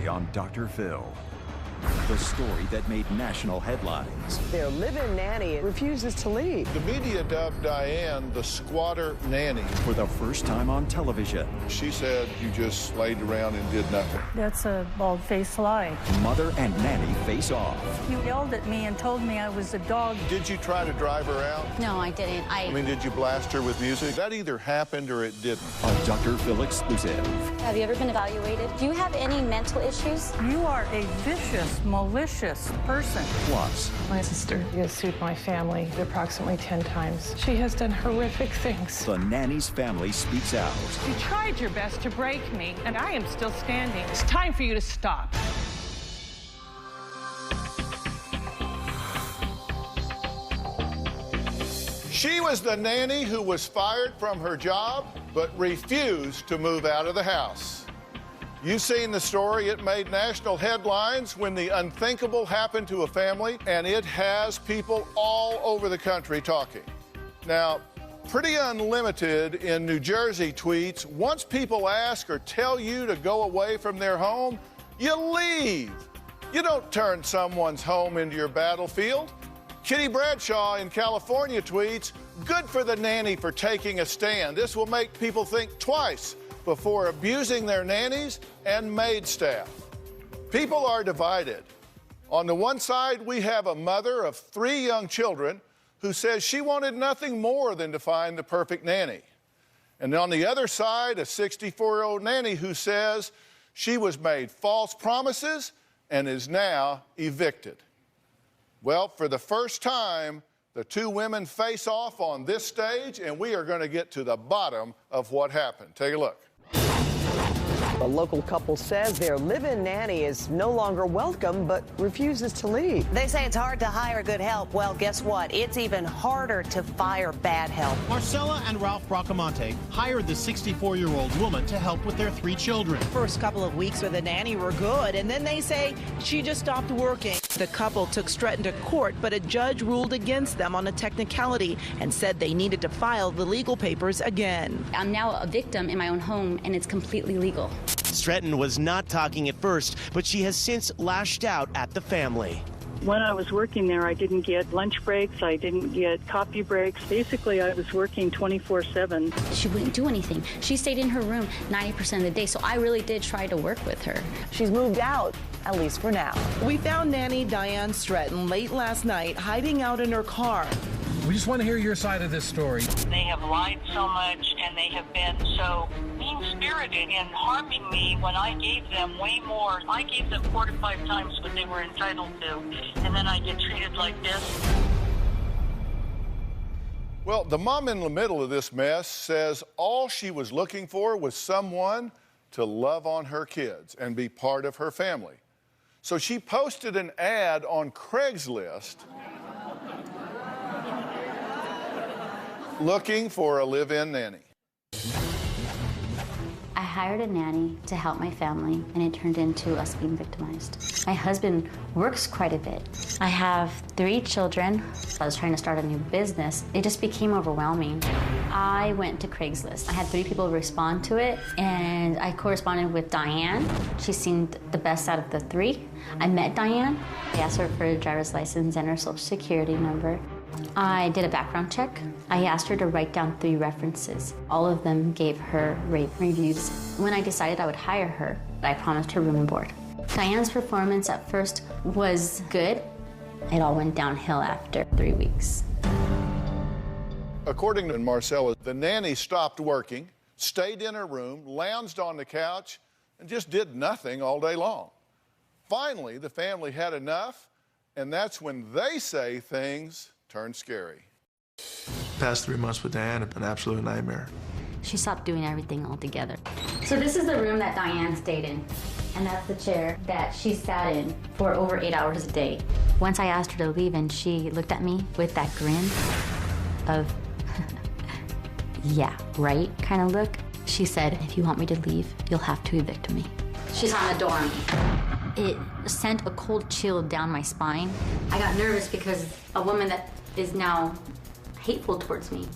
Today on Dr. Phil. The story that made national headlines. Their live-in nanny refuses to leave. The media dubbed Diane the squatter nanny. For the first time on television. She said you just laid around and did nothing. That's a bald-faced lie. Mother and nanny face off. You yelled at me and told me I was a dog. Did you try to drive her out? No, I didn't. I mean, did you blast her with music? That either happened or it didn't. A Dr. Phil exclusive. Have you ever been evaluated? Do you have any mental issues? You are a vicious, malicious person. Plus, my sister has sued my family approximately 10 times. She has done horrific things. the nanny's family speaks out. You tried your best to break me, and I am still standing. It's time for you to stop. She was the nanny who was fired from her job, but refused to move out of the house. You've seen the story. It made national headlines when the unthinkable happened to a family, and it has people all over the country talking. Now, pretty unlimited in New Jersey tweets, once people ask or tell you to go away from their home, you leave. You don't turn someone's home into your battlefield. Kitty Bradshaw in California tweets, good for the nanny for taking a stand. This will make people think twice before abusing their nannies and maid staff. People are divided. On the one side, we have a mother of 3 young children who says she wanted nothing more than to find the perfect nanny. And on the other side, a 64-year-old nanny who says she was made false promises and is now evicted. Well, for the first time, the 2 women face off on this stage, and we are going to get to the bottom of what happened. Take a look. The local couple says their live-in nanny is no longer welcome, but refuses to leave. They say it's hard to hire good help. Well, guess what? It's even harder to fire bad help. Marcella and Ralph Bracamonte hired the 64-year-old woman to help with their 3 children. First couple of weeks with the nanny were good, and then they say she just stopped working. The couple took Stretton to court, but a judge ruled against them on a technicality and said they needed to file the legal papers again. I'm now a victim in my own home, and it's completely legal. Stretton was not talking at first, but she has since lashed out at the family. When I was working there, I didn't get lunch breaks, I didn't get coffee breaks. Basically, I was working 24/7. She wouldn't do anything. She stayed in her room 90% of the day, so I really did try to work with her. She's moved out, at least for now. We found nanny Diane Stretton late last night hiding out in her car. We just want to hear your side of this story. They have lied so much, and they have been so mean-spirited in harming me when I gave them way more. I gave them 4 to 5 times what they were entitled to, and then I get treated like this. Well, the mom in the middle of this mess says all she was looking for was someone to love on her kids and be part of her family. So she posted an ad on Craigslist looking for a live-in nanny. I hired a nanny to help my family, and it turned into us being victimized. My husband works quite a bit. I have 3 children. I was trying to start a new business. It just became overwhelming. I went to Craigslist. I had 3 people respond to it, and I corresponded with Diane. She seemed the best out of the 3. I met Diane. I asked her for a driver's license and her social security number. I did a background check. I asked her to write down 3 references. All of them gave her rave reviews. When I decided I would hire her, I promised her room and board. Diane's performance at first was good. It all went downhill after 3 weeks. According to Marcella, the nanny stopped working, stayed in her room, lounged on the couch, and just did nothing all day long. Finally, the family had enough, and that's when they say things turn scary. Past 3 months with Diane have been an absolute nightmare. She stopped doing everything altogether. So this is the room that Diane stayed in, and that's the chair that she sat in for over 8 hours a day. Once I asked her to leave, and she looked at me with that grin of, yeah, right kind of look. She said, if you want me to leave, you'll have to evict me. She's on the door on me. It sent a cold chill down my spine. I got nervous because a woman that is now hateful towards me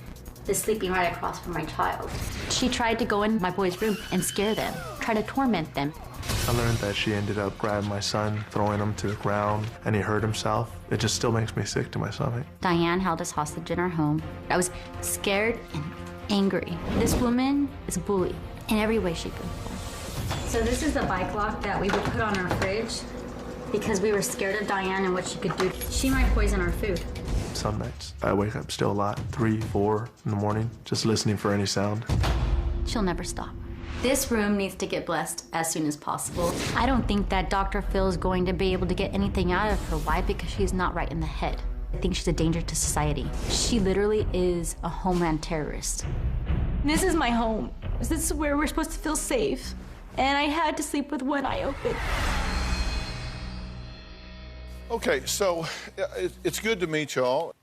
is sleeping right across from my child. She tried to go in my boys' room and scare them, try to torment them. I learned that she ended up grabbing my son, throwing him to the ground, and he hurt himself. It just still makes me sick to my stomach. Diane held us hostage in our home. I was scared and angry. This woman is a bully in every way, shape, or form. So this is the bike lock that we would put on our fridge because we were scared of Diane and what she could do. She might poison our food. Some nights, I wake up still a lot, 3, 4 in the morning, just listening for any sound. She'll never stop. This room needs to get blessed as soon as possible. I don't think that Dr. Phill is going to be able to get anything out of her. Why? Because she's not right in the head. I think she's a danger to society. She literally is a homeland terrorist. This is my home. This is where we're supposed to feel safe. And I had to sleep with one eye open. Okay, so it's good to meet y'all.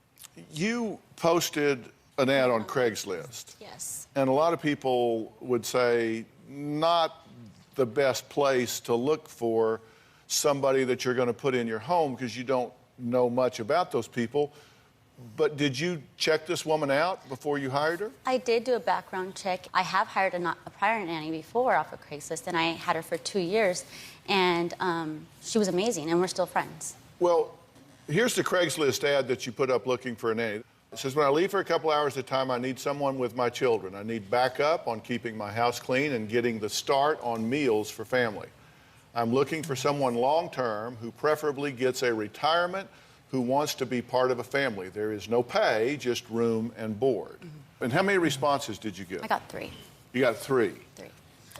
You posted an ad on Craigslist. Yes. And a lot of people would say not the best place to look for somebody that you're going to put in your home because you don't know much about those people. But did you check this woman out before you hired her? I did do a background check. I have hired a prior nanny before off of Craigslist, and I had her for 2 years. And she was amazing, and we're still friends. Well, here's the Craigslist ad that you put up looking for a nanny. It says, when I leave for a couple hours at a time, I need someone with my children. I need backup on keeping my house clean and getting the start on meals for family. I'm looking for someone long-term who preferably gets a retirement, who wants to be part of a family. There is no pay, just room and board. Mm-hmm. And how many responses did you get? I got 3. You got 3? 3.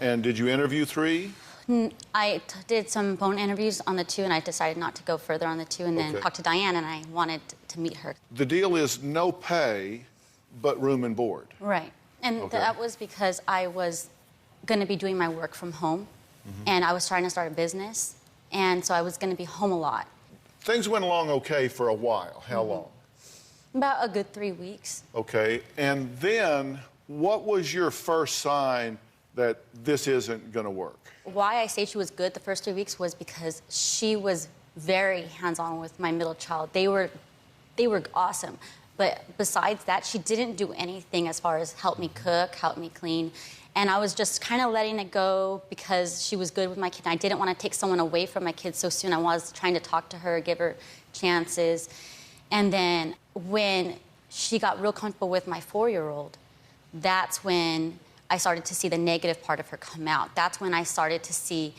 And did you interview 3? I did some phone interviews on the 2, and I decided not to go further on the 2, and then talked to Diane, and I wanted to meet her. The deal is no pay, but room and board. Right. And that was because I was going to be doing my work from home, and I was trying to start a business, and so I was going to be home a lot. Things went along okay for a while. How long? About a good 3 weeks. Okay. And then what was your first sign that this isn't going to work? Why I say she was good the first 3 weeks was because she was very hands-on with my middle child. They were awesome. But besides that, she didn't do anything as far as help me cook, help me clean. And I was just kind of letting it go because she was good with my kid. I didn't want to take someone away from my kid so soon. I was trying to talk to her, give her chances. And then when she got real comfortable with my 4-year-old, that's when I started to see the negative part of her come out. That's when I started to see,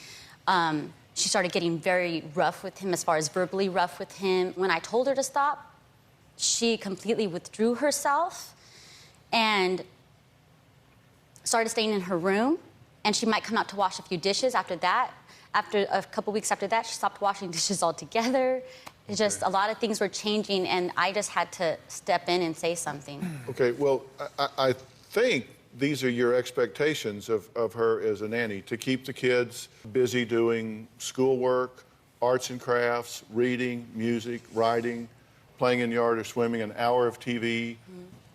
she started getting very rough with him, as far as verbally rough with him. When I told her to stop, she completely withdrew herself and started staying in her room. And she might come out to wash a few dishes after that. After a couple weeks after that, she stopped washing dishes altogether. It's just a lot of things were changing, and I just had to step in and say something. Okay, well, I think these are your expectations of her as a nanny, to keep the kids busy doing schoolwork, arts and crafts, reading, music, writing, playing in the yard or swimming, an hour of TV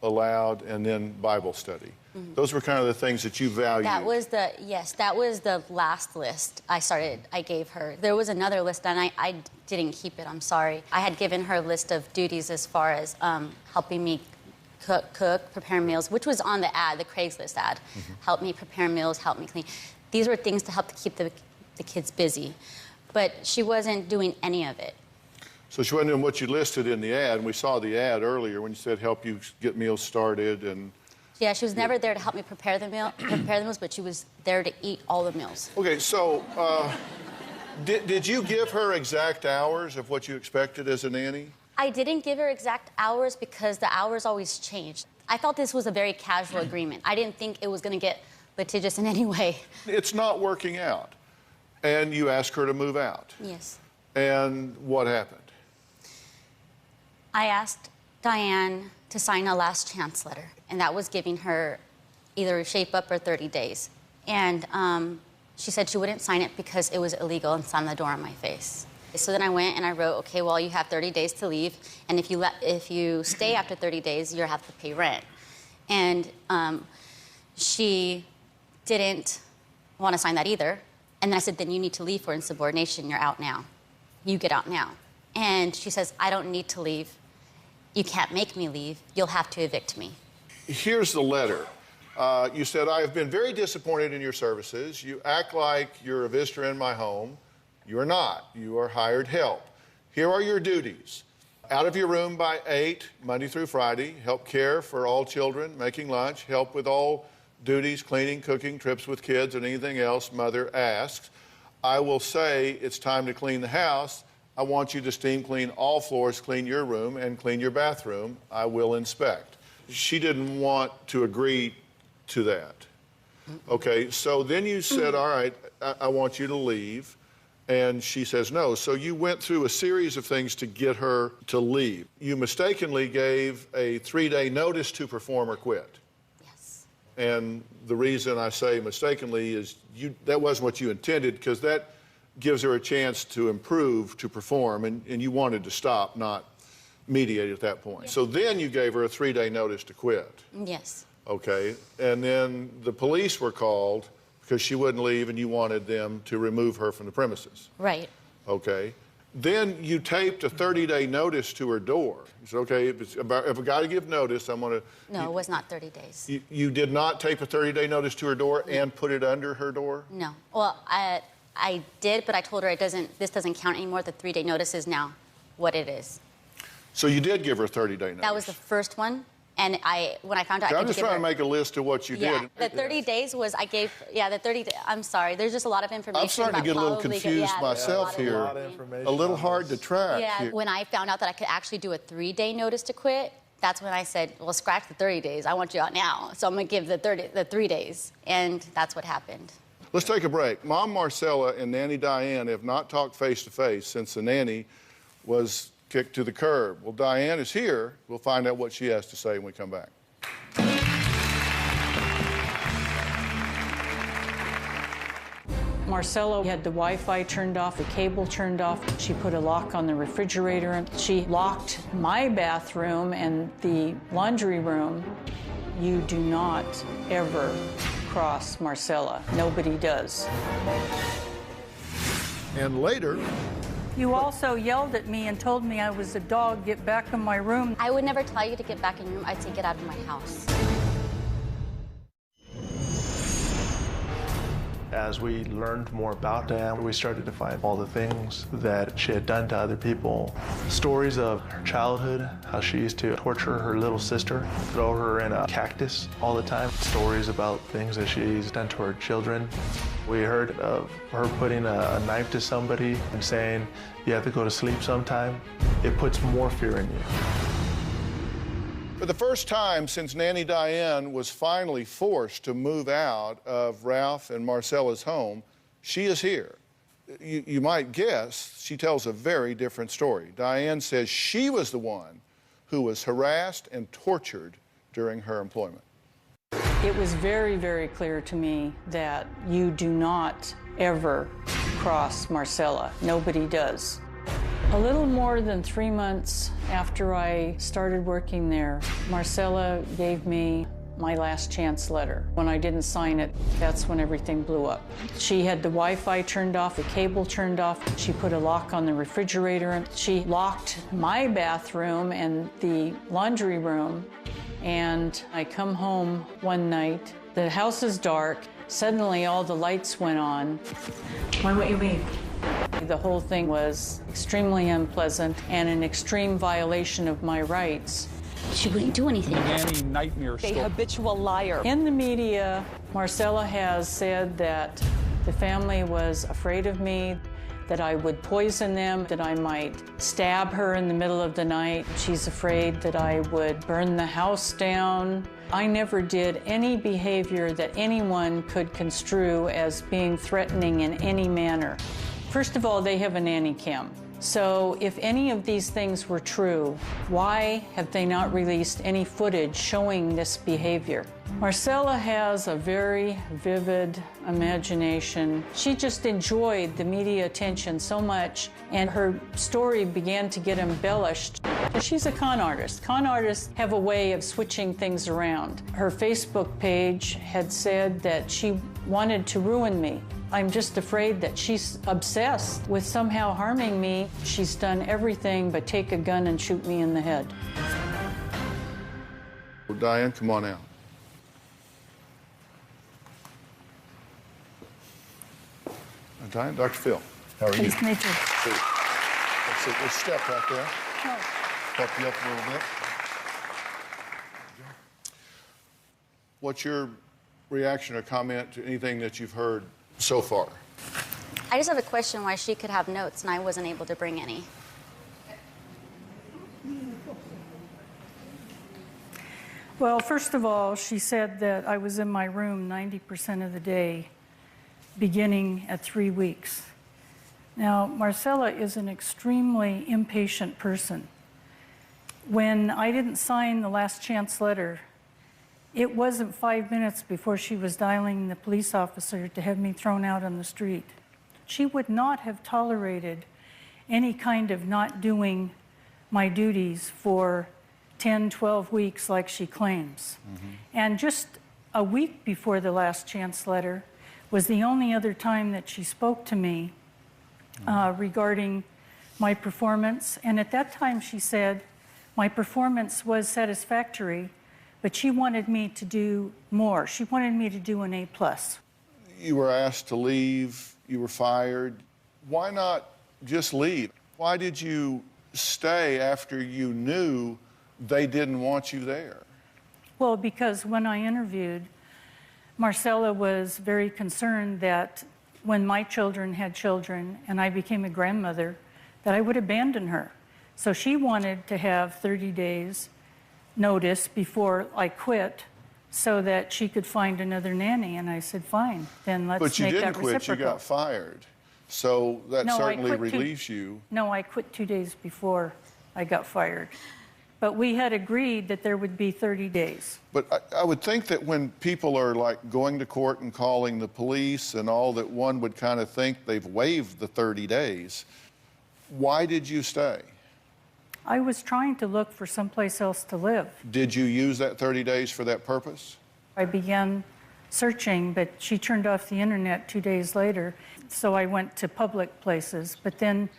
allowed, and then Bible study. Those were kind of the things that you valued. That was the last list I gave her. There was another list, and I didn't keep it, I'm sorry. I had given her a list of duties as far as helping me cook, prepare meals, which was on the ad, the Craigslist ad. Help me prepare meals, help me clean. These were things to help to keep the kids busy. But she wasn't doing any of it. So she wasn't doing what you listed in the ad, and we saw the ad earlier when you said help you get meals started and... Yeah, she was never there to help me prepare the meals, but she was there to eat all the meals. Okay, so did you give her exact hours of what you expected as a nanny? I didn't give her exact hours because the hours always changed. I thought this was a very casual agreement. I didn't think it was going to get litigious in any way. It's not working out. And you asked her to move out. Yes. And what happened? I asked Diane to sign a last chance letter, and that was giving her either a shape up or 30 days. And she said she wouldn't sign it because it was illegal and slammed the door in my face. So then I went and I wrote, okay, well, you have 30 days to leave, and if you stay after 30 days, you'll have to pay rent. And she didn't want to sign that either. And then I said, then you need to leave for insubordination. You're out now. You get out now. And she says, I don't need to leave. You can't make me leave. You'll have to evict me. Here's the letter. You said, I have been very disappointed in your services. You act like you're a visitor in my home. You are not. You are hired help. Here are your duties. Out of your room by 8, Monday through Friday. Help care for all children, making lunch. Help with all duties, cleaning, cooking, trips with kids, and anything else mother asks. I will say it's time to clean the house. I want you to steam clean all floors, clean your room, and clean your bathroom. I will inspect. She didn't want to agree to that. Okay, so then you said, all right, I want you to leave. And she says no. So you went through a series of things to get her to leave. You mistakenly gave a 3-day notice to perform or quit. Yes. And the reason I say mistakenly is that wasn't what you intended, because that gives her a chance to improve, to perform, and you wanted to stop, not mediate at that point. Yes. So then you gave her a 3-day notice to quit. Yes. Okay, and then the police were called because she wouldn't leave and you wanted them to remove her from the premises. Right. Okay. Then you taped a 30-day notice to her door. You said, okay, if I got to give notice, I'm going to... No, it was not 30 days. You did not tape a 30-day notice to her door and put it under her door? No. Well, I did, but I told her this doesn't count anymore. The 3-day notice is now what it is. So you did give her a 30-day notice? That was the first one. And when I found out, I'm just trying to make a list of what you did. The 30 days was, the 30 days, I'm sorry, there's just a lot of information. I'm starting to get a little confused myself here. A little hard to track. Yeah, when I found out that I could actually do a 3-day notice to quit, that's when I said, well, scratch the 30 days. I want you out now. So I'm going to give the 3 days. And that's what happened. Let's take a break. Mom Marcella and Nanny Diane have not talked face-to-face since the nanny was kicked to the curb. Well, Diane is here. We'll find out what she has to say when we come back. Marcella had the Wi-Fi turned off, the cable turned off. She put a lock on the refrigerator, and she locked my bathroom and the laundry room. You do not ever cross Marcella. Nobody does. And later... You also yelled at me and told me I was a dog. Get back in my room. I would never tell you to get back in your room. I'd say get out of my house. As we learned more about Diane, we started to find all the things that she had done to other people. Stories of her childhood, how she used to torture her little sister, throw her in a cactus all the time. Stories about things that she's done to her children. We heard of her putting a knife to somebody and saying, you have to go to sleep sometime. It puts more fear in you. For the first time since Nanny Diane was finally forced to move out of Ralph and Marcella's home, she is here. You might guess she tells a very different story. Diane says she was the one who was harassed and tortured during her employment. It was very, very clear to me that you do not ever cross Marcella. Nobody does. A little more than 3 months after I started working there, Marcella gave me my last chance letter. When I didn't sign it, that's when everything blew up. She had the Wi-Fi turned off, the cable turned off. She put a lock on the refrigerator, and she locked my bathroom and the laundry room. And I come home one night, the house is dark, suddenly all the lights went on. Why won't you leave? The whole thing was extremely unpleasant and an extreme violation of my rights. She wouldn't do anything. Nanny nightmare story. A habitual liar. In the media, Marcella has said that the family was afraid of me, that I would poison them, that I might stab her in the middle of the night. She's afraid that I would burn the house down. I never did any behavior that anyone could construe as being threatening in any manner. First of all, they have a nanny cam. So if any of these things were true, why have they not released any footage showing this behavior? Marcella has a very vivid imagination. She just enjoyed the media attention so much, and her story began to get embellished. She's a con artist. Con artists have a way of switching things around. Her Facebook page had said that she wanted to ruin me. I'm just afraid that she's obsessed with somehow harming me. She's done everything but take a gun and shoot me in the head. Well, Diane, come on out. time. Dr. Phill, how are you? Nice to meet you. Let's see, we'll step right there. Help you up a little bit. What's your reaction or comment to anything that you've heard so far? I just have a question why she could have notes and I wasn't able to bring any. Well, first of all, she said that I was in my room 90% of the day, beginning at 3 weeks. Now, Marcella is an extremely impatient person. When I didn't sign the last chance letter, it wasn't 5 minutes before she was dialing the police officer to have me thrown out on the street. She would not have tolerated any kind of not doing my duties for 10, 12 weeks like she claims. And just a week before the last chance letter was the only other time that she spoke to me regarding my performance. And at that time she said my performance was satisfactory, but she wanted me to do more. She wanted me to do an A+. You were asked to leave, you were fired. Why not just leave? Why did you stay after you knew they didn't want you there? Well, because when I interviewed, Marcella was very concerned that when my children had children and I became a grandmother, that I would abandon her. So she wanted to have 30 days notice before I quit so that she could find another nanny. And I said, fine, then let's make that reciprocal. But you didn't quit, you got fired. So that certainly relieves you. No, I quit 2 days before I got fired. But we had agreed that there would be 30 days. But I would think that when people are like going to court and calling the police and all, that one would kind of think they've waived the 30 days. Why did you stay? I was trying to look for someplace else to live. Did you use that 30 days for that purpose? I began searching, but she turned off the internet 2 days later, so I went to public places. But then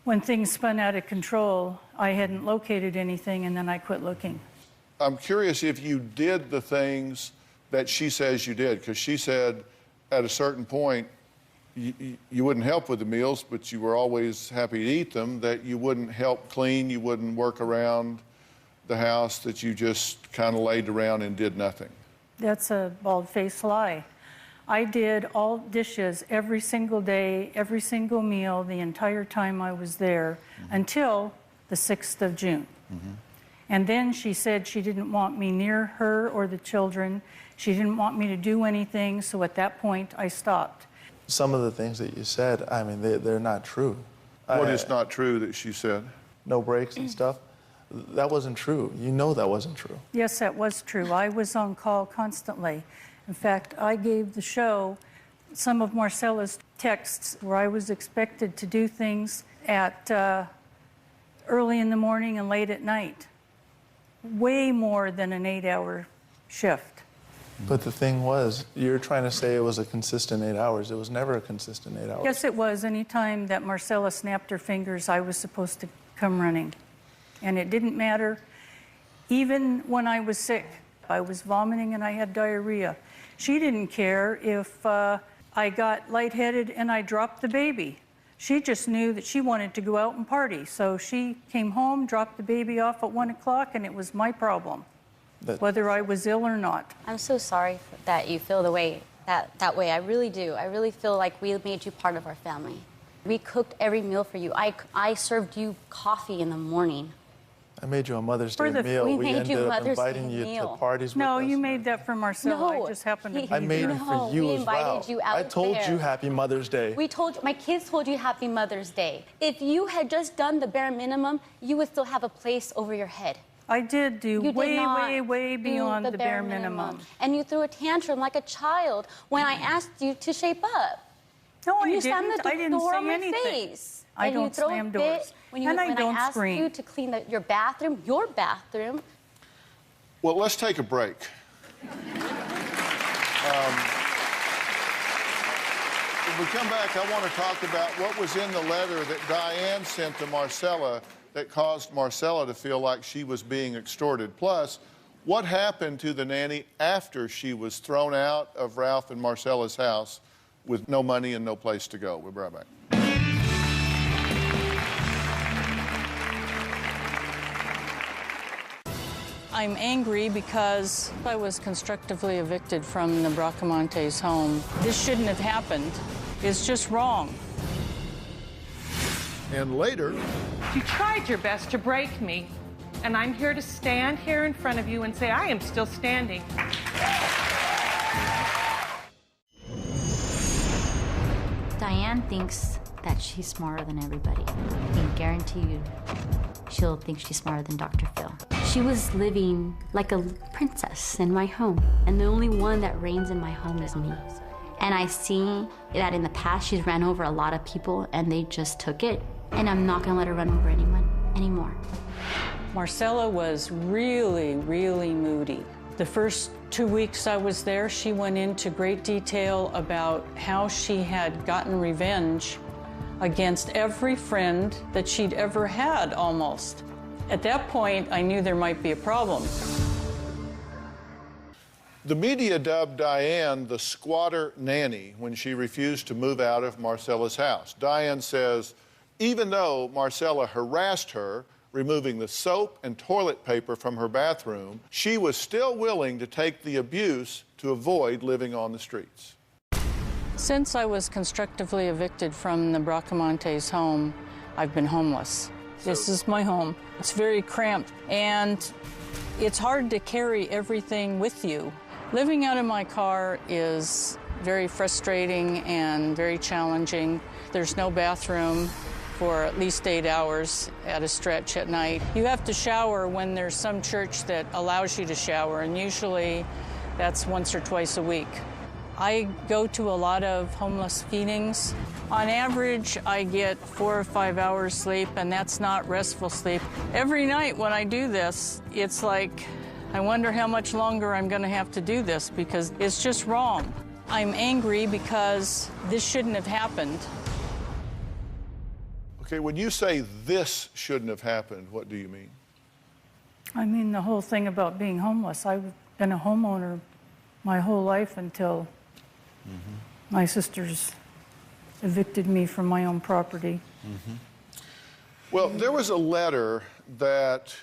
when things spun out of control, I hadn't located anything, and then I quit looking. I'm curious if you did the things that she says you did, because she said at a certain point, you wouldn't help with the meals, but you were always happy to eat them, that you wouldn't help clean, you wouldn't work around the house, that you just kind of laid around and did nothing. That's a bald-faced lie. I did all dishes every single day, every single meal, the entire time I was there, until the 6th of June. And then she said she didn't want me near her or the children. She didn't want me to do anything, so at that point I stopped. Some of the things that you said, I mean, they're not true. What is not true that she said? No breaks and stuff. That wasn't true. You know that wasn't true. Yes, that was true. I was on call constantly. In fact, I gave the show some of Marcella's texts where I was expected to do things at early in the morning and late at night. Way more than an 8-hour shift. But the thing was, you're trying to say it was a consistent 8 hours. It was never a consistent 8 hours. Yes, it was. Any time that Marcella snapped her fingers, I was supposed to come running. And it didn't matter. Even when I was sick, I was vomiting and I had diarrhea. She didn't care if I got lightheaded and I dropped the baby. She just knew that she wanted to go out and party. So she came home, dropped the baby off at 1 o'clock, and it was my problem, whether I was ill or not. I'm so sorry that you feel the way that way. I really do. I really feel like we made you part of our family. We cooked every meal for you. I served you coffee in the morning. I made you a Mother's Day meal. We ended up inviting you to parties with us. No, you made that for Marcella. I just happened to be there. I made it for you as well. I told you Happy Mother's Day. We told you, my kids told you Happy Mother's Day. If you had just done the bare minimum, you would still have a place over your head. I did do way beyond the bare minimum. And you threw a tantrum like a child when I asked you to shape up. No, and I you didn't. slammed the I didn't door say on my anything. face. I and don't you throw slam a doors. fit when And I don't asked scream. you to clean your bathroom. Well, let's take a break. When we come back, I want to talk about what was in the letter that Diane sent to Marcella that caused Marcella to feel like she was being extorted. Plus, what happened to the nanny after she was thrown out of Ralph and Marcella's house with no money and no place to go. We'll be right back. I'm angry because I was constructively evicted from the Bracamontes home. This shouldn't have happened. It's just wrong. And later, You tried your best to break me, and I'm here to stand here in front of you and say I am still standing. Diane thinks that she's smarter than everybody. I can guarantee you she'll think she's smarter than Dr. Phill. She was living like a princess in my home, and the only one that reigns in my home is me. And I see that in the past she's ran over a lot of people and they just took it, and I'm not gonna let her run over anyone anymore. Marcella was really, really moody. The first 2 weeks I was there, she went into great detail about how she had gotten revenge against every friend that she'd ever had, almost. At that point, I knew there might be a problem. the media dubbed Diane the squatter nanny when she refused to move out of Marcella's house. Diane says, even though Marcella harassed her, removing the soap and toilet paper from her bathroom, she was still willing to take the abuse to avoid living on the streets. Since I was constructively evicted from the Bracamontes home, I've been homeless. This is my home. It's very cramped, and it's hard to carry everything with you. Living out of my car is very frustrating and very challenging. There's no bathroom for at least 8 hours at a stretch at night. You have to shower when there's some church that allows you to shower, and usually that's once or twice a week. I go to a lot of homeless feedings. On average, I get 4 or 5 hours sleep, and that's not restful sleep. Every night when I do this, it's like, I wonder how much longer I'm gonna have to do this because it's just wrong. I'm angry because this shouldn't have happened. Okay, when you say this shouldn't have happened, what do you mean? I mean the whole thing about being homeless. I've been a homeowner my whole life until my sisters evicted me from my own property. Well, there was a letter that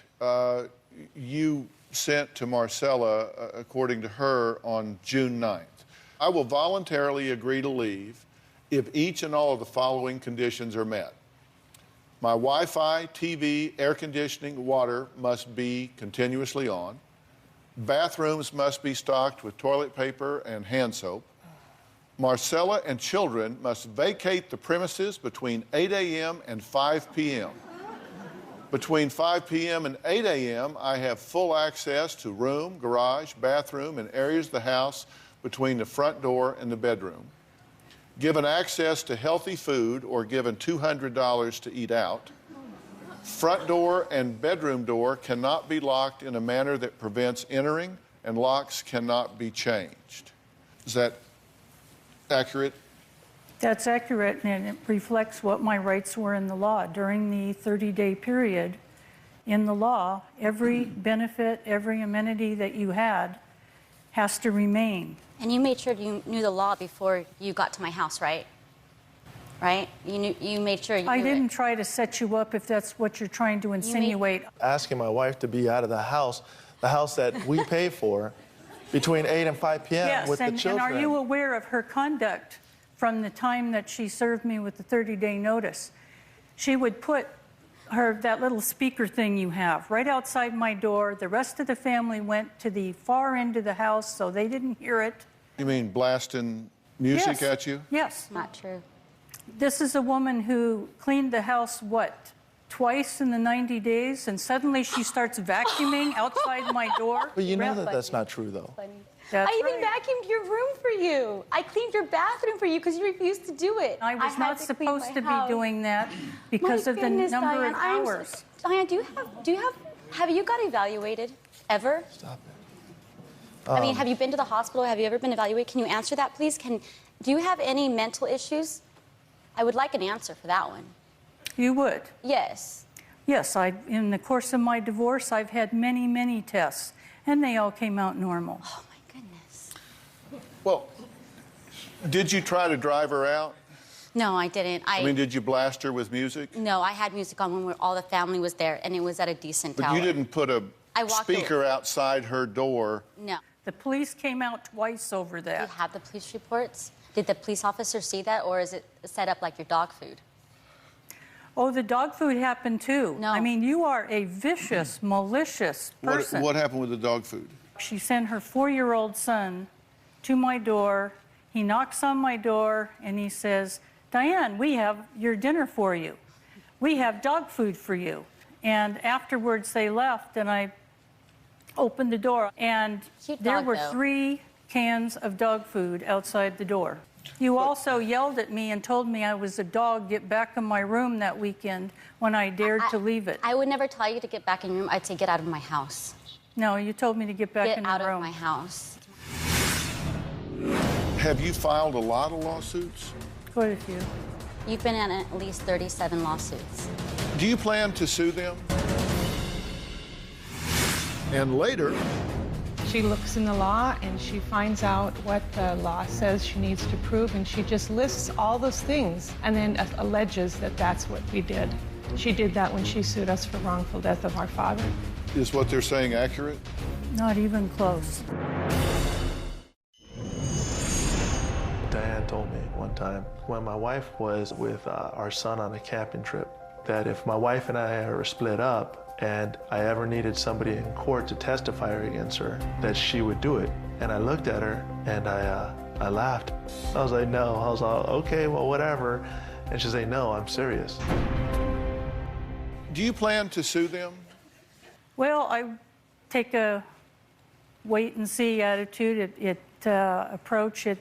you sent to Marcella, according to her, on June 9th. I will voluntarily agree to leave if each and all of the following conditions are met. My Wi-Fi, TV, air conditioning, water must be continuously on. Bathrooms must be stocked with toilet paper and hand soap. Marcella and children must vacate the premises between 8 a.m. and 5 p.m. Between 5 p.m. and 8 a.m., I have full access to room, garage, bathroom, and areas of the house between the front door and the bedroom. Given access to healthy food or given $200 to eat out. Front door and bedroom door cannot be locked in a manner that prevents entering, and locks cannot be changed. Is that accurate? That's accurate, and it reflects what my rights were in the law. During the 30-day period in the law, every benefit, every amenity that you had has to remain. And you made sure you knew the law before you got to my house, right? Right? You made sure you knew I didn't try to set you up if that's what you're trying to insinuate. Asking my wife to be out of the house that we pay for, between 8 and 5 p.m. with the children. And are you aware of her conduct from the time that she served me with the 30-day notice? She would put that little speaker thing you have right outside my door. The rest of the family went to the far end of the house, so they didn't hear it. You mean blasting music at you? Yes. Not true. This is a woman who cleaned the house, what, twice in the 90 days, and suddenly she starts vacuuming outside my door. But you know that that's not true, though. I even vacuumed your room for you. I cleaned your bathroom for you because you refused to do it. I was not supposed to be doing that because of the number of hours. Diane, have you got evaluated ever? Stop it. I mean, have you been to the hospital? Have you ever been evaluated? Can you answer that, please? Do you have any mental issues? I would like an answer for that one. You would? Yes. Yes, in the course of my divorce, I've had many, many tests, and they all came out normal. Oh, my goodness. Well, Did you try to drive her out? No, I didn't. I mean, did you blast her with music? No, I had music on when all the family was there, and it was at a decent But tower. you didn't put a speaker outside her door? No. The police came out twice over that. Do you have the police reports? Did the police officer see that, or is it set up like your dog food? Oh, the dog food happened too. No. I mean, you are a vicious, malicious person. What happened with the dog food? She sent her 4-year-old son to my door. He knocks on my door and he says, "Diane, we have your dinner for you. We have dog food for you." And afterwards they left and I opened the door and there were 3 cans of dog food outside the door. You also yelled at me and told me I was a dog. Get back in my room that weekend when I dared to leave it. I would never tell you to get back in your room. I'd say get out of my house. No, you told me to get back in the room. Get out of my house. Have you filed a lot of lawsuits? Quite a few. You've been in at least 37 lawsuits. Do you plan to sue them? And later, She looks in the law and she finds out what the law says she needs to prove, and she just lists all those things and then alleges that that's what we did. She did that when she sued us for wrongful death of our father. is what they're saying accurate? Not even close. Diane told me one time when my wife was with our son on a camping trip that if my wife and I ever split up and I ever needed somebody in court to testify against her, that she would do it. And I looked at her and I laughed. I was like, no. I was like, okay, well, whatever. And she said, no, I'm serious. Do you plan to sue them? Well, I take a wait-and-see attitude. Approach. It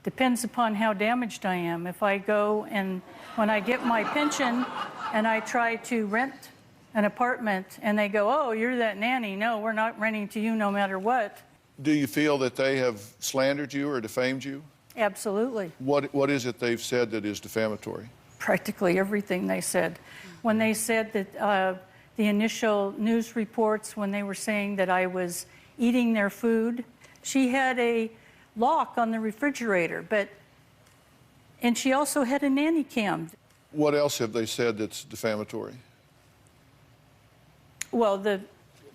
depends upon how damaged I am. If I go and when I get my pension and I try to rent an apartment and they go, oh, you're that nanny. No, we're not renting to you no matter what. Do you feel that they have slandered you or defamed you? Absolutely. What is it they've said that is defamatory? Practically everything they said. When they said that the initial news reports, when they were saying that I was eating their food, she had a lock on the refrigerator, and she also had a nanny cam. What else have they said that's defamatory? Well, the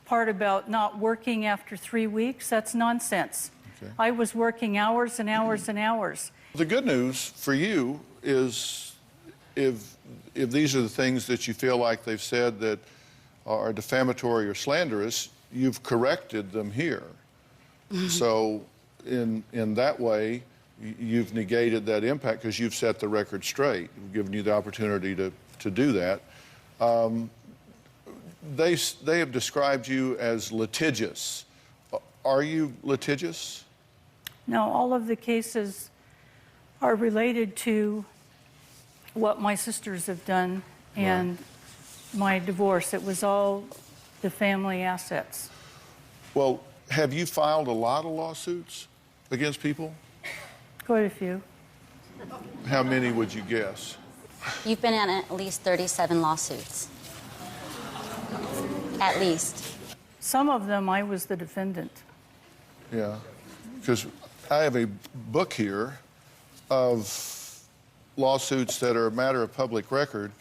part about not working after 3 weeks, that's nonsense. Okay. I was working hours and hours and hours. The good news for you is if these are the things that you feel like they've said that are defamatory or slanderous, you've corrected them here. So in that way, you've negated that impact because you've set the record straight. We've given you the opportunity to do that. They have described you as litigious. Are you litigious? No, all of the cases are related to what my sisters have done and my divorce. It was all the family assets. Well, have you filed a lot of lawsuits against people? Quite a few. How many would you guess? You've been in at least 37 lawsuits. At least. Some of them I was the defendant. Yeah, because I have a book here of lawsuits that are a matter of public record,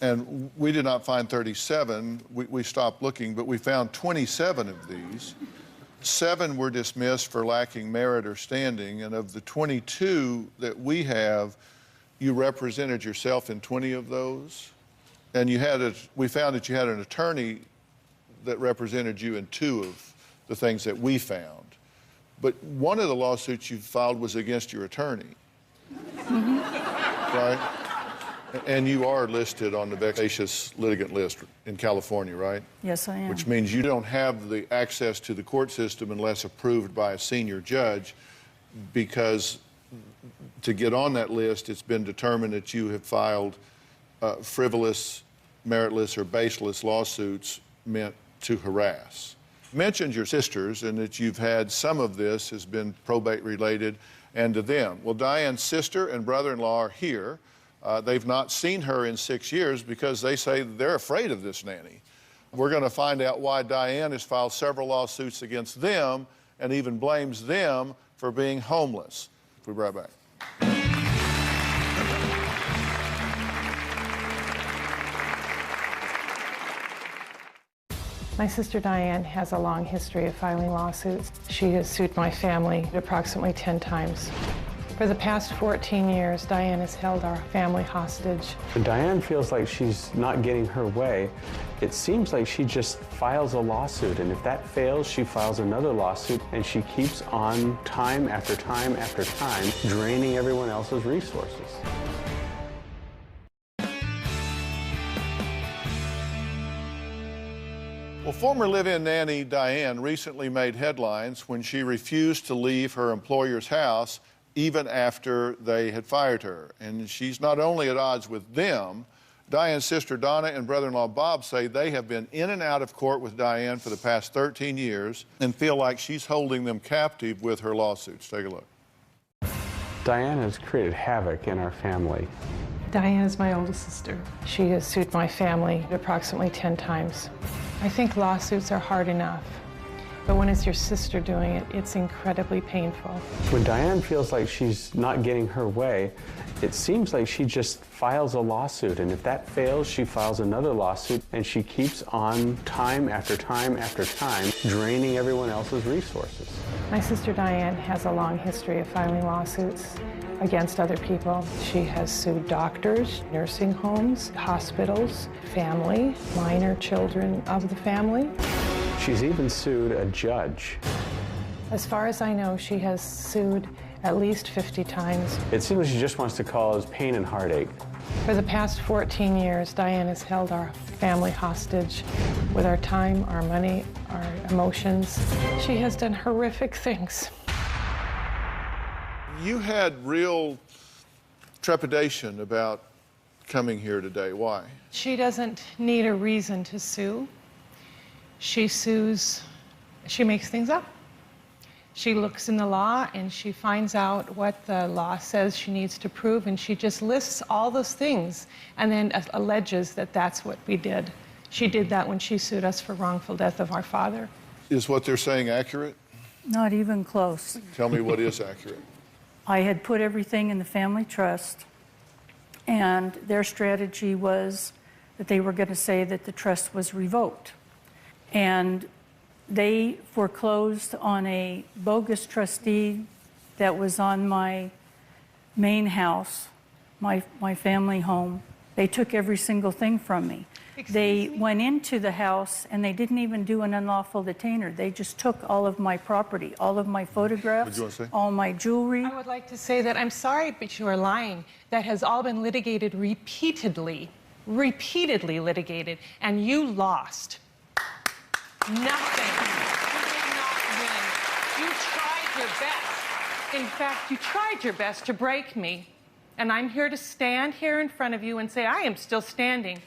and we did not find 37. We stopped looking, but we found 27 of these. 7 were dismissed for lacking merit or standing, and of the 22 that we have, you represented yourself in 20 of those. And we found that you had an attorney that represented you in 2 of the things that we found. But one of the lawsuits you filed was against your attorney. Mm-hmm. Right? And you are listed on the vexatious litigant list in California, right? Yes, I am. Which means you don't have the access to the court system unless approved by a senior judge, because to get on that list, it's been determined that you have filed frivolous, meritless, or baseless lawsuits meant to harass. You mentioned your sisters and that you've had some of this has been probate related and to them. Well, Diane's sister and brother-in-law are here. They've not seen her in 6 years because they say they're afraid of this nanny. We're going to find out why Diane has filed several lawsuits against them and even blames them for being homeless. We'll be right back. My sister Diane has a long history of filing lawsuits. She has sued my family approximately 10 times. For the past 14 years, Diane has held our family hostage. When Diane feels like she's not getting her way, it seems like she just files a lawsuit, and if that fails, she files another lawsuit, and she keeps on time after time after time, draining everyone else's resources. Well, former live-in nanny Diane recently made headlines when she refused to leave her employer's house even after they had fired her. And she's not only at odds with them, Diane's sister Donna and brother-in-law Bob say they have been in and out of court with Diane for the past 13 years and feel like she's holding them captive with her lawsuits. Take a look. Diane has created havoc in our family. Diane is my oldest sister. She has sued my family approximately 10 times. I think lawsuits are hard enough, but when it's your sister doing it, it's incredibly painful. When Diane feels like she's not getting her way, it seems like she just files a lawsuit, and if that fails, she files another lawsuit, and she keeps on time after time after time, draining everyone else's resources. My sister Diane has a long history of filing lawsuits against other people. She has sued doctors, nursing homes, hospitals, family, minor children of the family. She's even sued a judge. As far as I know, she has sued at least 50 times. It seems like she just wants to cause pain and heartache. For the past 14 years, Diane has held our family hostage with our time, our money, our emotions. She has done horrific things. You had real trepidation about coming here today. Why? She doesn't need a reason to sue. She sues, she makes things up. She looks in the law and she finds out what the law says she needs to prove, and she just lists all those things and then alleges that that's what we did. She did that when she sued us for wrongful death of our father. Is what they're saying accurate? Not even close. Tell me what is accurate. I had put everything in the family trust, and their strategy was that they were going to say that the trust was revoked. And they foreclosed on a bogus trustee that was on my main house, my family home. They took every single thing from me. They went into the house and they didn't even do an unlawful detainer. They just took all of my property, all of my photographs, all my jewelry. I would like to say that I'm sorry, but you are lying. That has all been litigated repeatedly litigated, and you lost. Nothing. You did not win. You tried your best. In fact, you tried your best to break me. And I'm here to stand here in front of you and say I am still standing.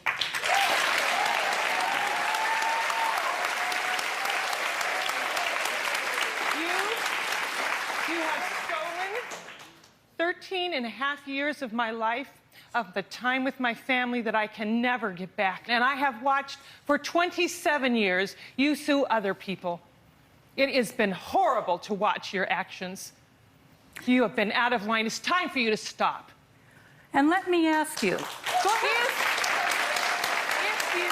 You have stolen 13 and a half years of my life, of the time with my family that I can never get back. And I have watched for 27 years you sue other people. It has been horrible to watch your actions. You have been out of line. It's time for you to stop. And let me ask you, Go ahead. if you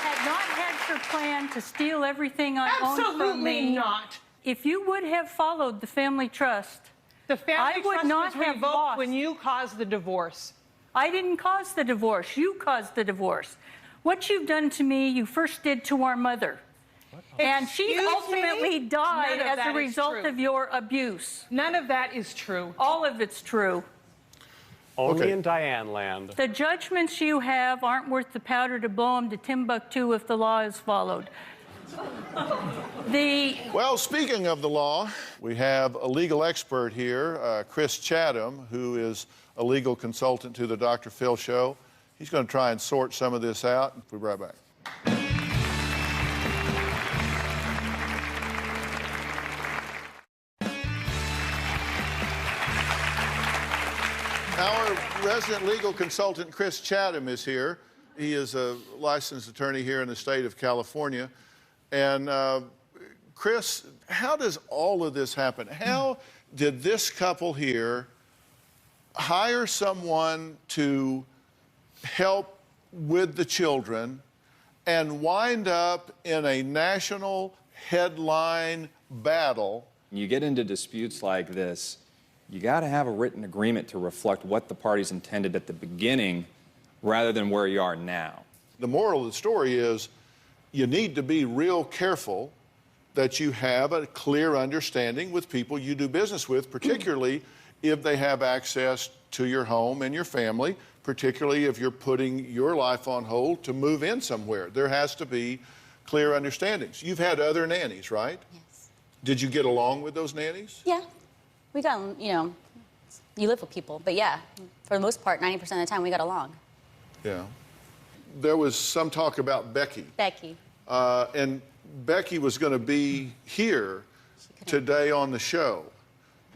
had not had your plan to steal everything I owned from Absolutely me, not. if you would have followed the family trust, The family I would trust not was have revoked lost. when you caused the divorce. I didn't cause the divorce. You caused the divorce. What you've done to me, you first did to our mother. And she Excuse ultimately me? died None of as that a is result true. of your abuse. None of that is true. All of it's true. Only in Diane land. The judgments you have aren't worth the powder to blow them to Timbuktu if the law is followed. Well, speaking of the law, we have a legal expert here, Chris Chatham, who is a legal consultant to the Dr. Phill Show. He's going to try and sort some of this out. We'll be right back. Our resident legal consultant, Chris Chatham, is here. He is a licensed attorney here in the state of California. And Chris, how does all of this happen? How did this couple here hire someone to help with the children and wind up in a national headline battle? You get into disputes like this, you got to have a written agreement to reflect what the parties intended at the beginning rather than where you are now. The moral of the story is you need to be real careful that you have a clear understanding with people you do business with, particularly if they have access to your home and your family, particularly if you're putting your life on hold to move in somewhere. There has to be clear understandings. You've had other nannies, right? Yes. Did you get along with those nannies? Yeah. We got, you know, you live with people, but yeah, for the most part, 90% of the time we got along. Yeah. There was some talk about Becky. Becky. And Becky was going to be here today on the show,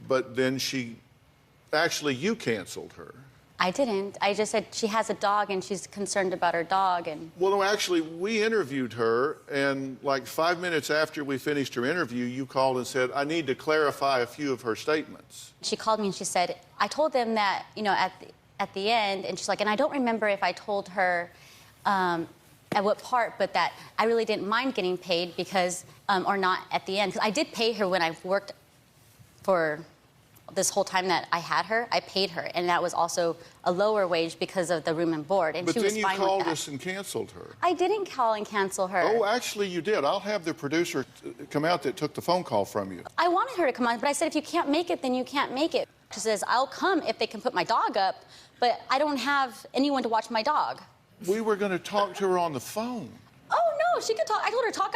but then you canceled her. I didn't. I just said she has a dog and she's concerned about her dog. And well, no, actually, we interviewed her, and like 5 minutes after we finished her interview, you called and said, I need to clarify a few of her statements. She called me and she said, I told them that, you know, at the end, and she's like, and I don't remember if I told her at what part, but that I really didn't mind getting paid because, or not at the end, because I did pay her when I worked for this whole time that I had her. I paid her, and that was also a lower wage because of the room and board, and but she was fine with that. But then you called us and canceled her. I didn't call and cancel her. Oh, actually you did. I'll have the producer come out that took the phone call from you. I wanted her to come on, but I said, if you can't make it, then you can't make it. She says, I'll come if they can put my dog up, but I don't have anyone to watch my dog. We were going to talk to her on the phone. Oh, no, she could talk. I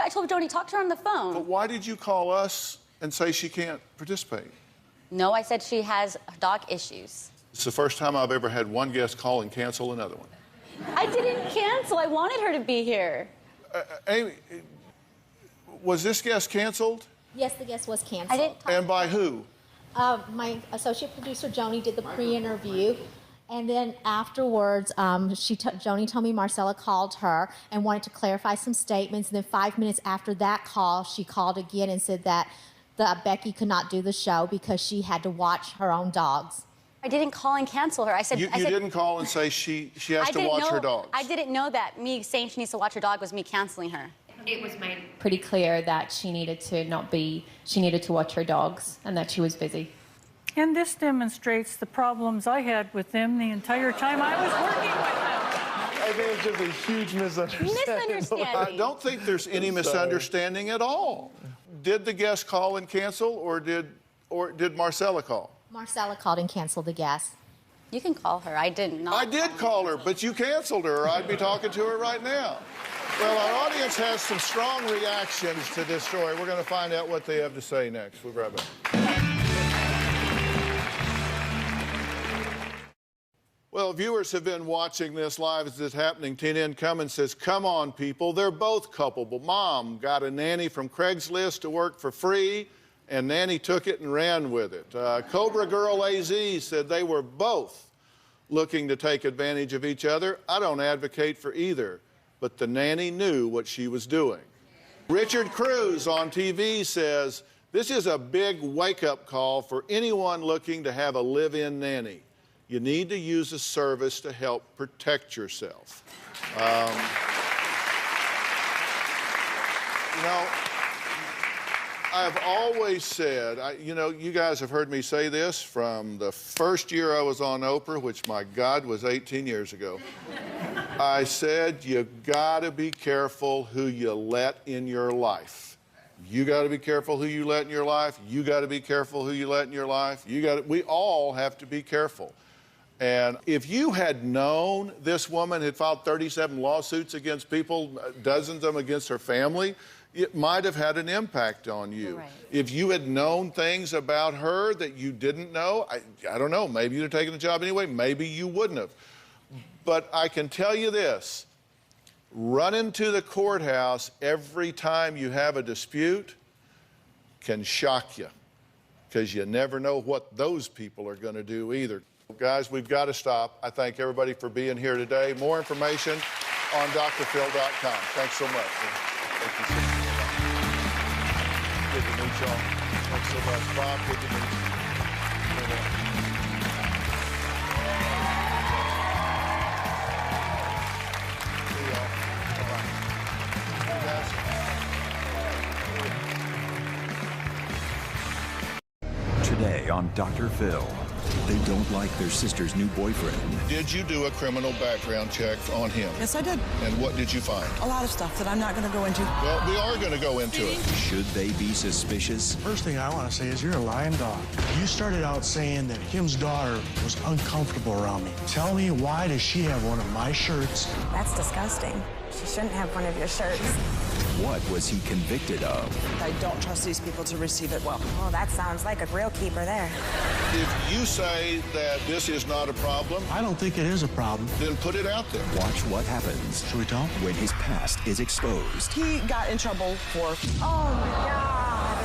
told Joni, talk to her on the phone. But why did you call us and say she can't participate? No, I said she has dog issues. It's the first time I've ever had one guest call and cancel another one. I didn't cancel. I wanted her to be here. Amy, was this guest canceled? Yes, the guest was canceled. I didn't. And by who? My associate producer, Joni, did the pre-interview. And then afterwards, Joni told me Marcella called her and wanted to clarify some statements. And then 5 minutes after that call, she called again and said that Becky could not do the show because she had to watch her own dogs. I didn't call and cancel her. I said you didn't call and say she has to watch her dogs. I didn't know that me saying she needs to watch her dog was me canceling her. It was made pretty clear that she needed to watch her dogs and that she was busy. And this demonstrates the problems I had with them the entire time I was working with them. I think it's just a huge misunderstanding. I don't think there's any misunderstanding at all. Did the guest call and cancel, or did Marcella call? Marcella called and canceled the guest. You can call her. I didn't. I did call her, but you canceled her, or I'd be talking to her right now. Well, our audience has some strong reactions to this story. We're going to find out what they have to say next. We'll be right back. Well, viewers have been watching this live as it's happening. Tina in Cummins says, come on, people. They're both culpable. Mom got a nanny from Craigslist to work for free, and nanny took it and ran with it. Cobra Girl AZ said they were both looking to take advantage of each other. I don't advocate for either, but the nanny knew what she was doing. Richard Cruz on TV says, this is a big wake-up call for anyone looking to have a live-in nanny. You need to use a service to help protect yourself. You know, I've always said, you guys have heard me say this from the first year I was on Oprah, which, my God, was 18 years ago. I said, you gotta be careful who you let in your life. You gotta be careful who you let in your life. You gotta be careful who you let in your life. We all have to be careful. And if you had known this woman had filed 37 lawsuits against people, dozens of them against her family, it might have had an impact on you. Right. If you had known things about her that you didn't know, I don't know, maybe you'd have taken the job anyway, maybe you wouldn't have. But I can tell you this, running to the courthouse every time you have a dispute can shock you, because you never know what those people are going to do either. Guys, we've got to stop. I thank everybody for being here today. More information on drphil.com. Thanks so much. Thank you so much. Good to meet y'all. Thanks so much, Bob. Good to meet you. Today on Dr. Phil, they don't like their sister's new boyfriend. Did you do a criminal background check on him? Yes, I did. And what did you find? A lot of stuff that I'm not going to go into. Well, we are going to go into it. Should they be suspicious? First thing I want to say is you're a lying dog. You started out saying that Kim's daughter was uncomfortable around me. Tell me, why does she have one of my shirts? That's disgusting. She shouldn't have one of your shirts. What was he convicted of? I don't trust these people to receive it well. Oh, that sounds like a grill keeper there. If you say that this is not a problem, I don't think it is a problem. Then put it out there. Watch what happens. Should we tell? When his past is exposed. He got in trouble for... Oh, my God.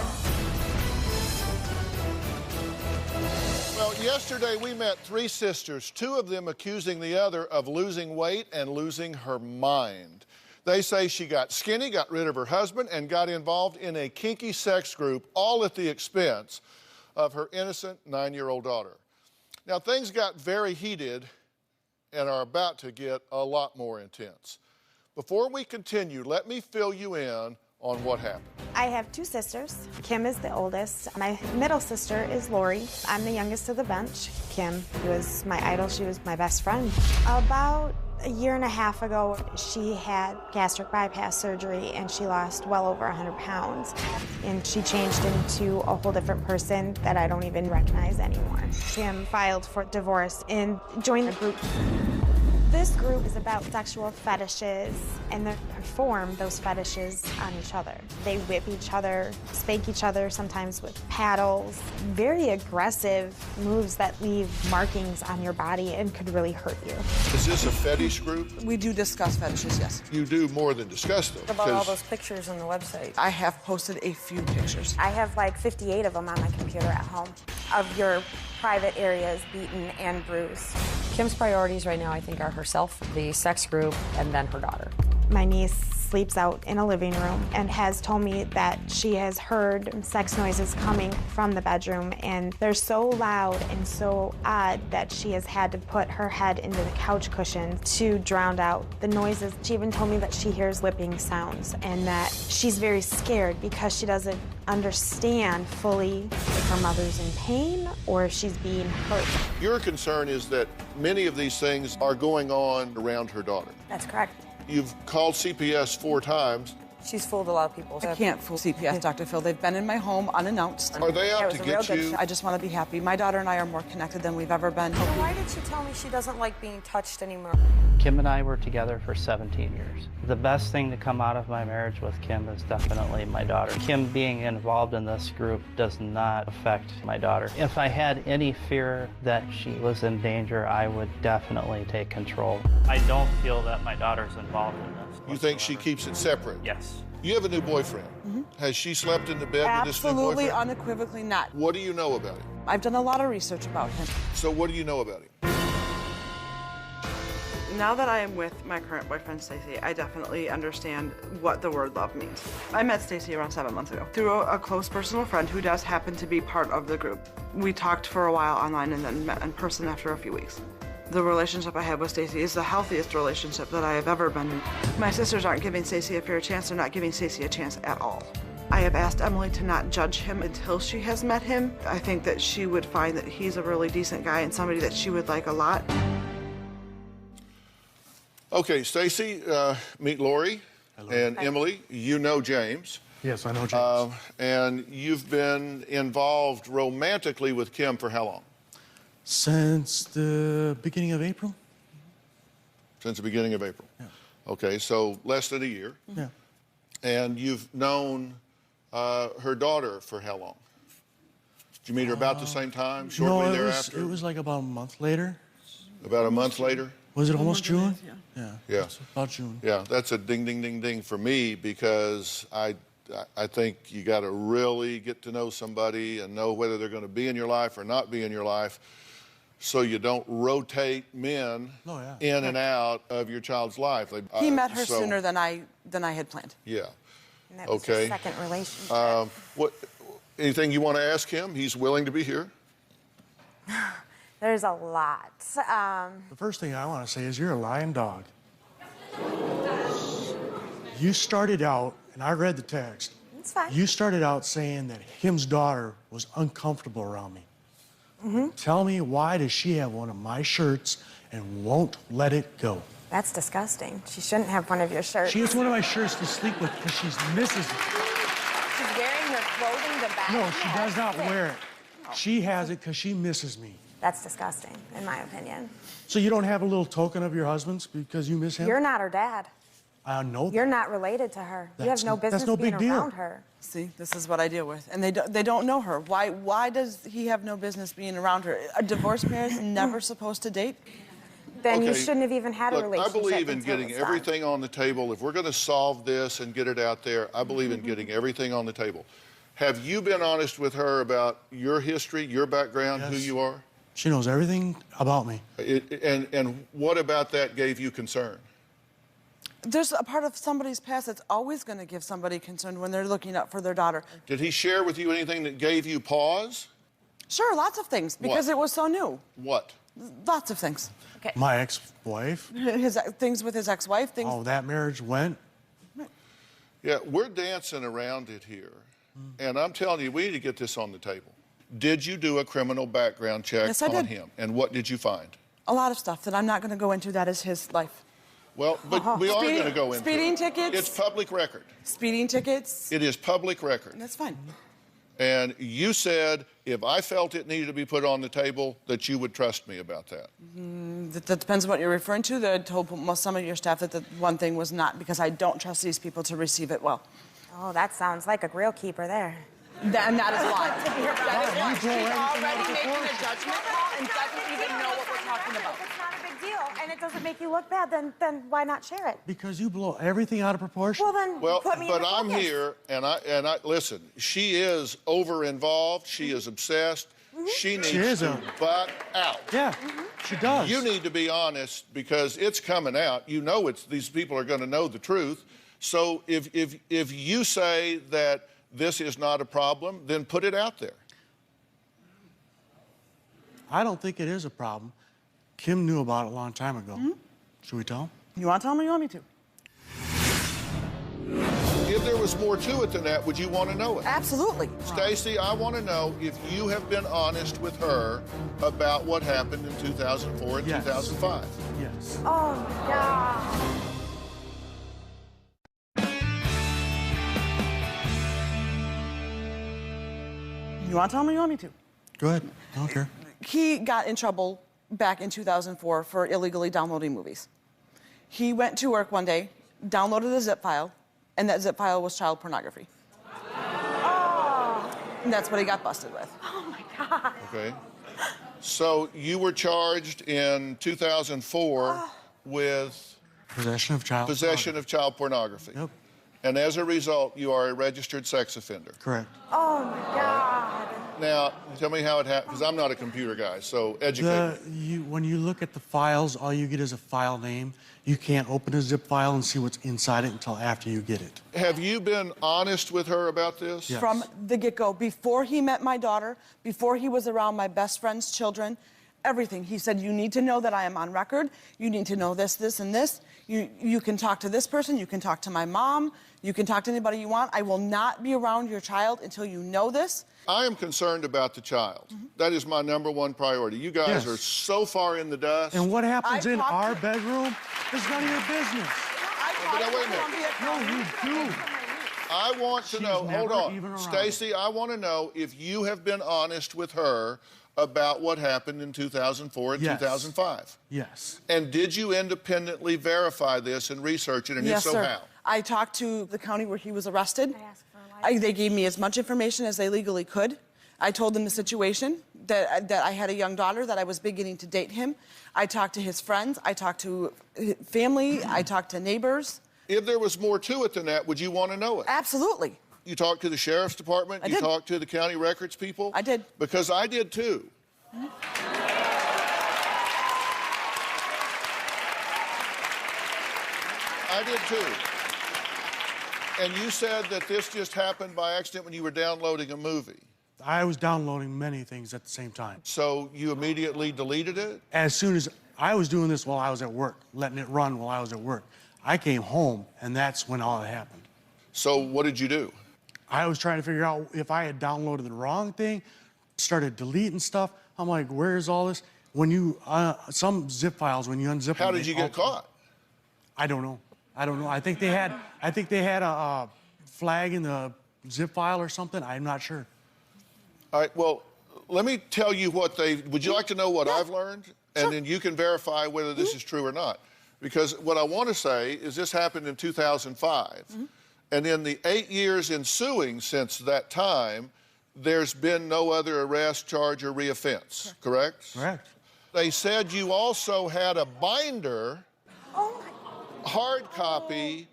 Well, yesterday we met 3 sisters, 2 of them accusing the other of losing weight and losing her mind. They say she got skinny, got rid of her husband, and got involved in a kinky sex group, all at the expense of her innocent 9-year-old daughter. Now, things got very heated and are about to get a lot more intense. Before we continue, let me fill you in on what happened. I have 2 sisters. Kim is the oldest. My middle sister is Lori. I'm the youngest of the bunch. Kim was my idol. She was my best friend. About a year and a half ago, she had gastric bypass surgery and she lost well over 100 pounds. And she changed into a whole different person that I don't even recognize anymore. Kim filed for divorce and joined the group. This group is about sexual fetishes, and they perform those fetishes on each other. They whip each other, spank each other, sometimes with paddles. Very aggressive moves that leave markings on your body and could really hurt you. Is this a fetish group? We do discuss fetishes, yes. You do more than discuss them. What about all those pictures on the website? I have posted a few pictures. I have like 58 of them on my computer at home of your private areas beaten and bruised. Kim's priorities right now, I think, are herself, the sex group, and then her daughter. My niece sleeps out in a living room and has told me that she has heard sex noises coming from the bedroom, and they're so loud and so odd that she has had to put her head into the couch cushion to drown out the noises. She even told me that she hears whipping sounds and that she's very scared because she doesn't understand fully if her mother's in pain or if she's being hurt. Your concern is that many of these things are going on around her daughter. That's correct. You've called CPS 4 times. She's fooled a lot of people. I can't fool CPS, Dr. Phil. They've been in my home unannounced. Are they out to get you? I just want to be happy. My daughter and I are more connected than we've ever been. So why did she tell me she doesn't like being touched anymore? Kim and I were together for 17 years. The best thing to come out of my marriage with Kim is definitely my daughter. Kim being involved in this group does not affect my daughter. If I had any fear that she was in danger, I would definitely take control. I don't feel that my daughter's involved in this. You think she keeps it separate? Yes. You have a new boyfriend. Mm-hmm. Has she slept in the bed with this new boyfriend? Absolutely, unequivocally not. What do you know about him? I've done a lot of research about him. So what do you know about him? Now that I am with my current boyfriend, Stacy, I definitely understand what the word love means. I met Stacy around 7 months ago through a close personal friend who does happen to be part of the group. We talked for a while online and then met in person after a few weeks. The relationship I have with Stacy is the healthiest relationship that I have ever been in. My sisters aren't giving Stacy a fair chance. They're not giving Stacy a chance at all. I have asked Emily to not judge him until she has met him. I think that she would find that he's a really decent guy and somebody that she would like a lot. Okay, Stacy, meet Lori. Hello. And Emily. You know James. Yes, I know James. And you've been involved romantically with Kim for how long? Since the beginning of April. Since the beginning of April? Yeah. Okay, so less than a year. Yeah. And you've known her daughter for how long? Did you meet her about the same time, shortly thereafter? It was like about a month later. About a month later? Was it almost June? Yeah. Yeah. About June. Yeah, that's a ding, ding, ding, ding for me because I think you got to really get to know somebody and know whether they're going to be in your life or not be in your life, so you don't rotate men in and out of your child's life. He met her sooner than I had planned. Yeah. And that was okay. his second relationship. Anything you want to ask him? He's willing to be here. There's a lot. The first thing I want to say is you're a lying dog. You started out, and I read the text. It's fine. You started out saying that Kim's daughter was uncomfortable around me. Tell me, why does she have one of my shirts and won't let it go? That's disgusting. She shouldn't have one of your shirts. She has one of my shirts to sleep with because she's Mrs. She's wearing her clothing to bed? No, she does not wear it. She has it because she misses me. That's disgusting, in my opinion. So you don't have a little token of your husband's because you miss him? You're not her dad. I know. You're not related to her. You have no business no being big deal. around her. See, this is what I deal with. And they don't know her. Why does he have no business being around her? A divorced parent is never supposed to date? Then you Okay, shouldn't have even had a look, relationship. I believe in until getting it's done. everything on the table. If we're going to solve this and get it out there, I believe in getting everything on the table. Have you been honest with her about your history, your background, who you are? She knows everything about me. And what about that gave you concern? There's a part of somebody's past that's always going to give somebody concern when they're looking up for their daughter. Did he share with you anything that gave you pause? Sure, lots of things, because What? it was so new. What? Lots of things. Okay. My ex-wife. Things with his ex-wife, things... Oh, that marriage went. Yeah, we're dancing around it here. And I'm telling you, we need to get this on the table. Did you do a criminal background check Yes, I on did. him? And what did you find? A lot of stuff that I'm not going to go into. That is his life. Well, but we are going to go into speeding it. tickets. It's public record. Speeding tickets. It is public record. That's fine. And you said if I felt it needed to be put on the table, that you would trust me about that. That depends on what you're referring to. I told some of your staff that the one thing was not, because I don't trust these people to receive it well. Oh, that sounds like a real keeper there. And that is why. That is She's already making a judgment call and doesn't even know what we're talking about. If it's not a big deal and it doesn't make you look bad, then why not share it? Because you blow everything out of proportion. Well, then put me in but the I'm focus. here, and I listen. She is over-involved. She is obsessed. She needs to butt out. Yeah, she does. You need to be honest because it's coming out. You know, these people are going to know the truth. So if you say that this is not a problem, then put it out there. I don't think it is a problem. Kim knew about it a long time ago. Should we tell him? You want to tell me? You want me to? If there was more to it than that, would you want to know it? Absolutely. Stacy, I want to know if you have been honest with her about what happened in 2004 and 2005. Yes. Oh, my God. You want to tell me? You want me to? Go ahead. I don't care. He got in trouble back in 2004 for illegally downloading movies. He went to work one day, downloaded a zip file, and that zip file was child pornography. Oh. And that's what he got busted with. Oh, my God. Okay. So you were charged in 2004 with Possession of child pornography. Yep. And as a result, you are a registered sex offender. Correct. Oh, my God. Now, tell me how it happened, because I'm not a computer guy, so educate me. When you look at the files, all you get is a file name. You can't open a zip file and see what's inside it until after you get it. Have you been honest with her about this? Yes. From the get-go, before he met my daughter, before he was around my best friend's children, everything. He said, you need to know that I am on record. You need to know this, this, and this. You can talk to this person. You can talk to my mom. You can talk to anybody you want. I will not be around your child until you know this. I am concerned about the child. That is my #1 priority. You guys are so far in the dust. And what happens in our bedroom is none of your business. But now, wait a minute. No, you do. I want to know, hold never even on. around. Stacy, I want to know if you have been honest with her about what happened in 2004 and Yes. 2005. Yes. And did you independently verify this and research it, and Yes, if so, sir. how? I talked to the county where he was arrested. They gave me as much information as they legally could. I told them the situation, that I had a young daughter, that I was beginning to date him. I talked to his friends. I talked to his family. I talked to neighbors. If there was more to it than that, would you want to know it? Absolutely. You talked to the sheriff's department? I You did. talked to the county records people? I did. Because I did too. I did too. And you said that this just happened by accident when you were downloading a movie. I was downloading many things at the same time. So you immediately deleted it? As soon as I was doing this while I was at work, letting it run while I was at work, I came home, and that's when all that happened. So what did you do? I was trying to figure out if I had downloaded the wrong thing, started deleting stuff. I'm like, where's all this? When you, some zip files, when you unzip them. How did you get caught? I don't know. I think they had a flag in the zip file or something. I'm not sure. All right, well, let me tell you would you like to know what I've learned? And then you can verify whether this is true or not. Because what I want to say is this happened in 2005. And in the 8 years ensuing since that time, there's been no other arrest, charge, or reoffense, correct? Correct. They said you also had a binder, hard copy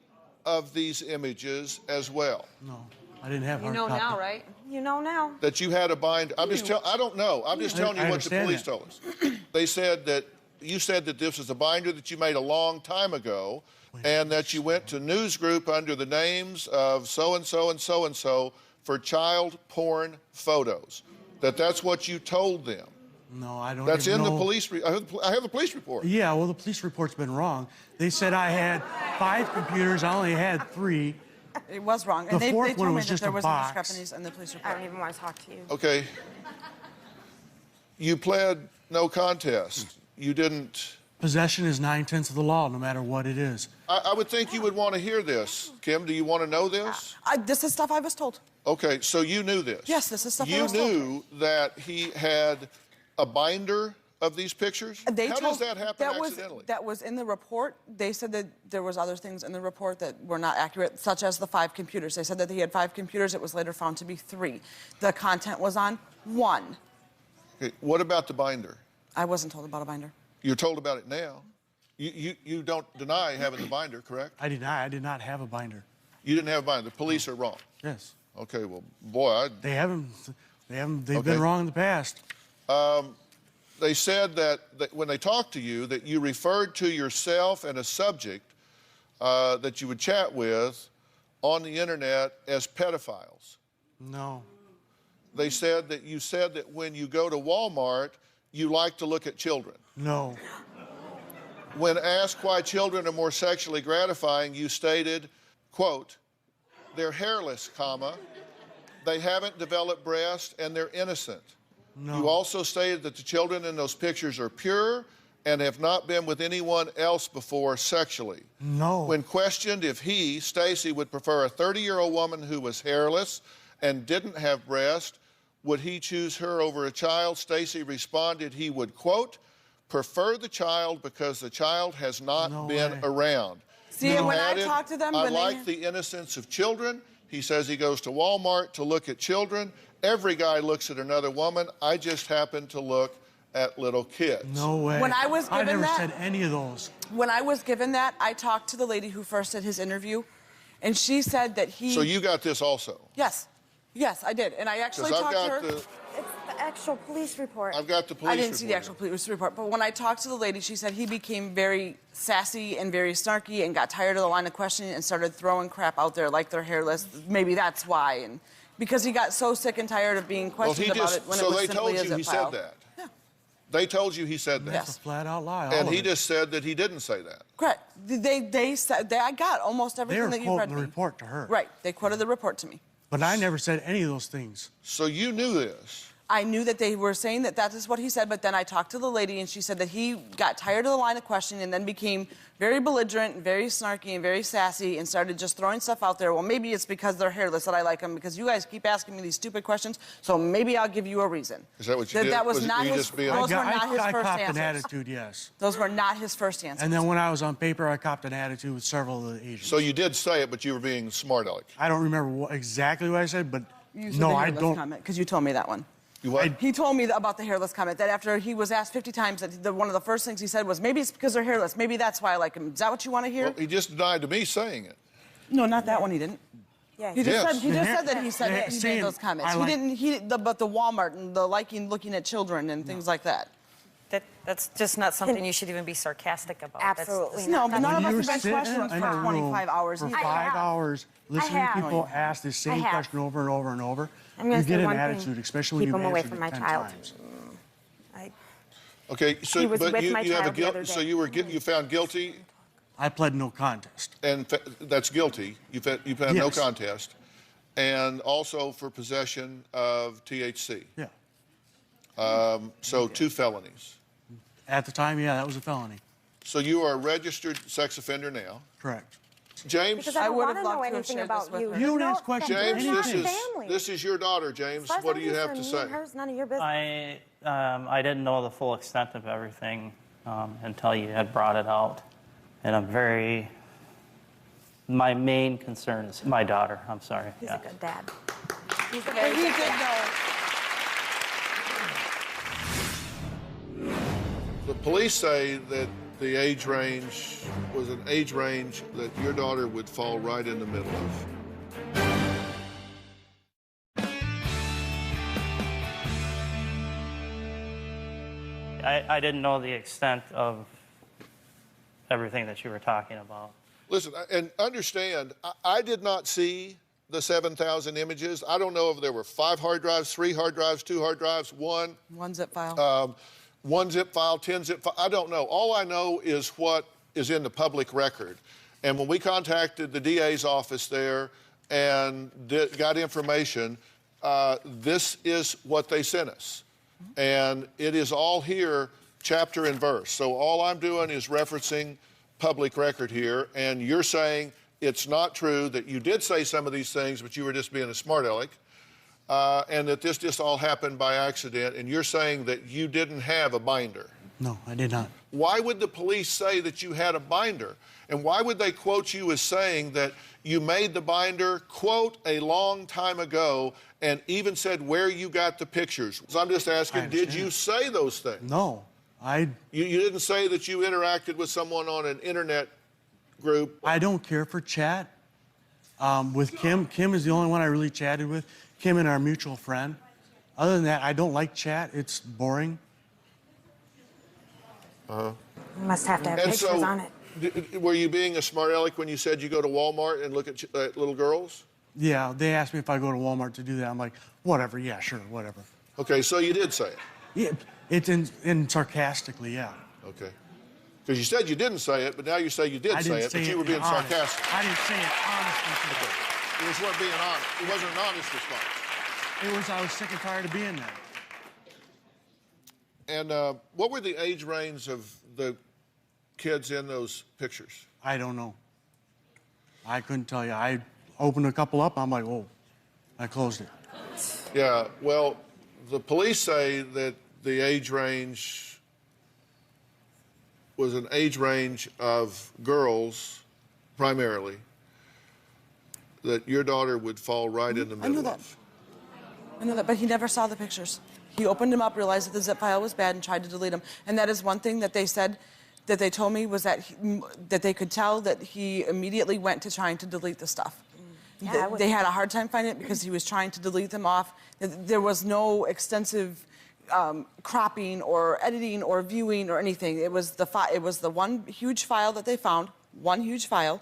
of these images as well. No, I didn't have You hard know copy. now, right? You know now. That you had a binder. I don't know. I'm just telling you what the police told us. They said that you said that this was a binder that you made a long time ago, and that you went to Newsgroup under the names of so-and-so and so-and-so for child porn photos. That's what you told them. No, I don't. That's even in know. the police. I have the police report. Yeah, well, the police report's been wrong. They said I had 5 computers. I only had 3. It was wrong. The And they fourth told one me was that just there a was box. discrepancies in the police report. I don't even want to talk to you. Okay. You pled no contest. You didn't. Possession is 9/10 of the law, no matter what it is. I would think you would want to hear this. Kim, do you want to know this? This is stuff I was told. Okay, so you knew this. Yes, this is stuff I You was told. knew that he had a binder of these pictures? How does that happen accidentally? That was in the report. They said that there was other things in the report that were not accurate, such as the 5 computers. They said that he had 5 computers. It was later found to be 3. The content was on 1. Okay, what about the binder? I wasn't told about a binder. You're told about it now. You don't deny having the binder, correct? I did not have a binder. You didn't have a binder. The police are wrong. Yes. Okay, well, boy, They've been wrong in the past. They said that when they talked to you, that you referred to yourself and a subject that you would chat with on the internet as pedophiles. No. They said that you said that when you go to Walmart, you like to look at children. No. When asked why children are more sexually gratifying, you stated, quote, they're hairless, comma, they haven't developed breasts, and they're innocent. No. You also stated that the children in those pictures are pure and have not been with anyone else before sexually. No. When questioned if he, Stacy, would prefer a 30-year-old woman who was hairless and didn't have breasts, would he choose her over a child? Stacy responded he would, quote, prefer the child because the child has not been around. See, He when I added, talk to them, I when they- like the innocence of children. He says he goes to Walmart to look at children. Every guy looks at another woman. I just happen to look at little kids. No way. When I was I given never that- said any of those. When I was given that, I talked to the lady who first did his interview, and she said that he... So you got this also? Yes. Yes, I did. And I actually 'Cause I've talked to got her... the- It's the actual police report. I've got the police I didn't see the report actual police report, but when I talked to the lady, she said he became very sassy and very snarky and got tired of the line of questioning and started throwing crap out there like they're hairless. Maybe that's why. And because he got so sick and tired of being questioned about it when it was they simply told a you zip he file. said that? Yeah. They told you he said that? That's a flat out lie. all And of he it. just said that he didn't say that. Correct. They said I got almost They everything were that you quoting read the me. report to her. Right. They quoted the report to me. But I never said any of those things. So you knew this? I knew that they were saying that is what he said, but then I talked to the lady and she said that he got tired of the line of questioning and then became very belligerent and very snarky and very sassy and started just throwing stuff out there. Well, maybe it's because they're hairless that I like them because you guys keep asking me these stupid questions, so maybe I'll give you a reason. Is that what you did? That was Was it not you his, just being- those were not his I first copped answers. an attitude, yes. Those were not his first answers. And then when I was on paper, I copped an attitude with several of the agents. So you did say it, but you were being smart aleck. I don't remember exactly what I said, but You said no, the I hairless don't. comment because you told me that one. You what? He told me about the hairless comment, that after he was asked 50 times, that one of the first things he said was, maybe it's because they're hairless. Maybe that's why I like them. Is that what you want to hear? Well, he just denied to me saying it. No, not that one. He didn't. Yeah, He just Yes. said he just said that he said Yeah, that he saying, made those comments. I He like- didn't. But the Walmart and the looking at children and things like that. That's just not something you should even be sarcastic about. Absolutely No, but none of You were us have been sitting questioned in for a room 25 hours. for either. 5 hours listening to people ask the I same have. question over and over and over. I'm gonna You say get an one thing. attitude, especially when Keep you him away answered from it my 10 child. times. Okay, so He was but with you, my you have a child the guilt. other So day. you found guilty, I pled no contest. and that's guilty. You found no Yes. contest, and also for possession of THC. Yeah. So 2 felonies. At the time, yeah, that was a felony. So you are a registered sex offender now. Correct. James, Because I would have loved to have shared this with her. You don't ask questions. James, anything. this is your daughter, James. As far as What I'm do you have to concerned, say? me and her's none of your business. I didn't know the full extent of everything until you had brought it out. And my main concern is my daughter. I'm sorry. He's a good dad. He's a Yeah, very he good did dad. know. The police say that the age range was an age range that your daughter would fall right in the middle of. I didn't know the extent of everything that you were talking about. Listen, and understand, I did not see the 7,000 images. I don't know if there were 5 hard drives, 3 hard drives, 2 hard drives, 1. 1 zip file. 1 zip file, 10 zip file. I don't know. All I know is what is in the public record. And when we contacted the DA's office there and got information, this is what they sent us. And it is all here, chapter and verse. So all I'm doing is referencing public record here, and you're saying it's not true, that you did say some of these things, but you were just being a smart aleck, and that this just all happened by accident, and you're saying that you didn't have a binder. No, I did not. Why would the police say that you had a binder? And why would they quote you as saying that you made the binder, quote, a long time ago, and even said where you got the pictures? So I'm just asking, did you say those things? No. You didn't say that you interacted with someone on an internet group? I don't care for chat. With Kim, Kim is the only one I really chatted with. Kim and our mutual friend. Other than that, I don't like chat. It's boring. You must have to have pictures on it. Were you being a smart aleck when you said you go to Walmart and look at little girls? Yeah, they asked me if I go to Walmart to do that. I'm like, whatever, yeah, sure, whatever. Okay, so you did say it? Yeah, it's in sarcastically, yeah. Okay. Because you said you didn't say it, but now you say you did say it, but you were being sarcastic. I didn't say it honestly to the It was what being honest. It wasn't an honest response. I was sick and tired of being there. And what were the age range of the kids in those pictures? I don't know. I couldn't tell you. I opened a couple up, I'm like, whoa. I closed it. Yeah, well, the police say that the age range was an age range of girls, primarily, that your daughter would fall right in the middle of. I know that, but he never saw the pictures. He opened them up, realized that the zip file was bad, and tried to delete them. And that is one thing that they said, that they told me, was that that they could tell that he immediately went to trying to delete the stuff. Yeah, They had a hard time finding it because he was trying to delete them off. There was no extensive cropping or editing or viewing or anything. It was the one huge file that they found, one huge file,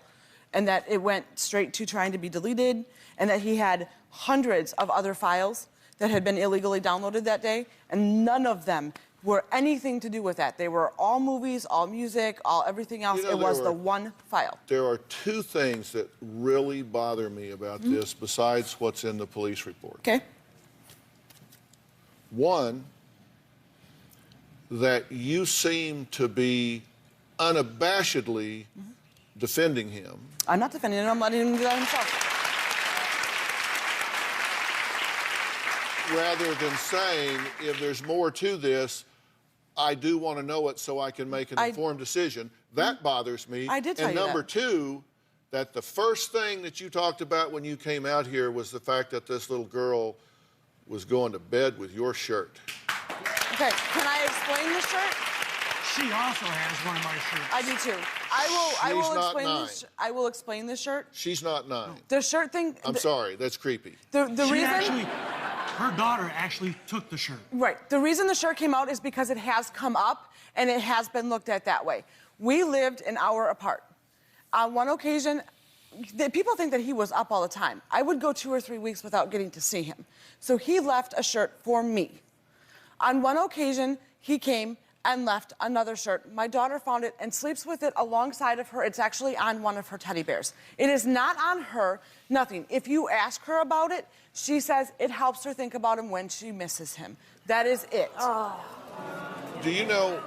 and that it went straight to trying to be deleted, and that he had hundreds of other files that had been illegally downloaded that day, and none of them were anything to do with that. They were all movies, all music, all everything else. It was the one file. There are 2 things that really bother me about this besides what's in the police report. Okay. One, that you seem to be unabashedly defending him. I'm not defending him. I'm letting him do that himself. Rather than saying, if there's more to this, I do want to know it so I can make an informed decision. That bothers me. I did tell you And number that. 2, that the first thing that you talked about when you came out here was the fact that this little girl was going to bed with your shirt. Okay, can I explain the shirt? She also has one of my shirts. I do too. I will not explain 9. this. I will explain the shirt. She's not 9. The shirt thing. I'm sorry, that's creepy. The reason. Her daughter actually took the shirt. Right. The reason the shirt came out is because it has come up and it has been looked at that way. We lived an hour apart. On one occasion, people think that he was up all the time. I would go 2 or 3 weeks without getting to see him. So he left a shirt for me. On one occasion, he came and left another shirt. My daughter found it and sleeps with it alongside of her. It's actually on one of her teddy bears. It is not on her, nothing. If you ask her about it, she says it helps her think about him when she misses him. That is it. Oh. Do you know,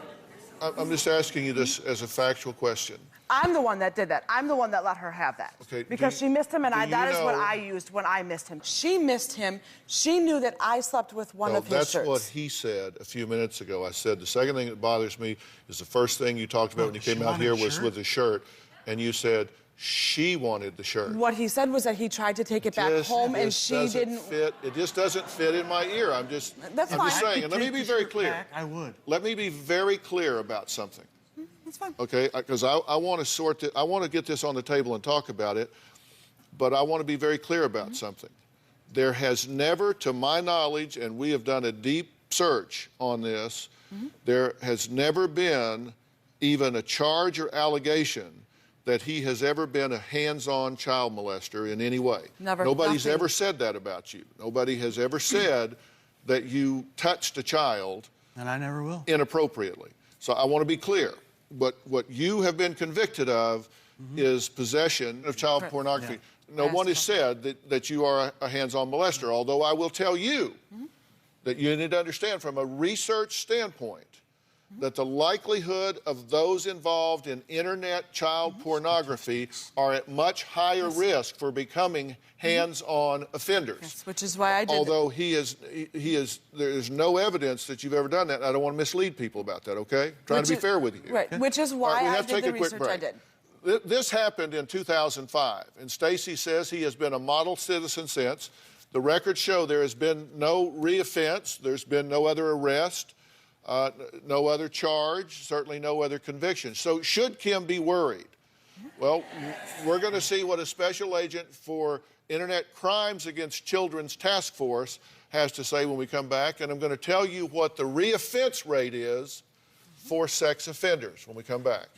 I'm just asking you this as a factual question. I'm the one that did that. I'm the one that let her have that. Okay, because she missed him, and that is what know- I used when I missed him. She missed him. She knew that I slept with one of his shirts. That's what he said a few minutes ago. I said the second thing that bothers me is the first thing you talked about when you came out here was with the shirt, and you said she wanted the shirt. What he said was that he tried to take it back home, and she didn't. It just doesn't fit in my ear. I'm just saying. And let me be very clear. I would. Let me be very clear about something. That's fine. Okay, because I want to sort it. I want to get this on the table and talk about it, but I want to be very clear about something. There has never, to my knowledge, and we have done a deep search on this, there has never been even a charge or allegation that he has ever been a hands-on child molester in any way. Never. Nobody's Nothing. ever said that about you. Nobody has ever said that you touched a child And I never will. inappropriately. So I want to be clear. What you have been convicted of is possession of child pornography. No one has said that you are a hands-on molester, although I will tell you that you need to understand from a research standpoint that the likelihood of those involved in internet child pornography are at much higher risk for becoming hands-on offenders. Yes, which is why I did Although there is no evidence that you've ever done that. I don't want to mislead people about that, okay? Trying to be fair with you. Right, which is why we I have to did take the a quick research I break. did. This happened in 2005, and Stacy says he has been a model citizen since. The records show there has been no reoffense, there's been no other arrest, no other charge, certainly no other conviction. So should Kim be worried? Well, we're going to see what a special agent for Internet Crimes Against Children's Task Force has to say when we come back, and I'm going to tell you what the reoffense rate is for sex offenders when we come back.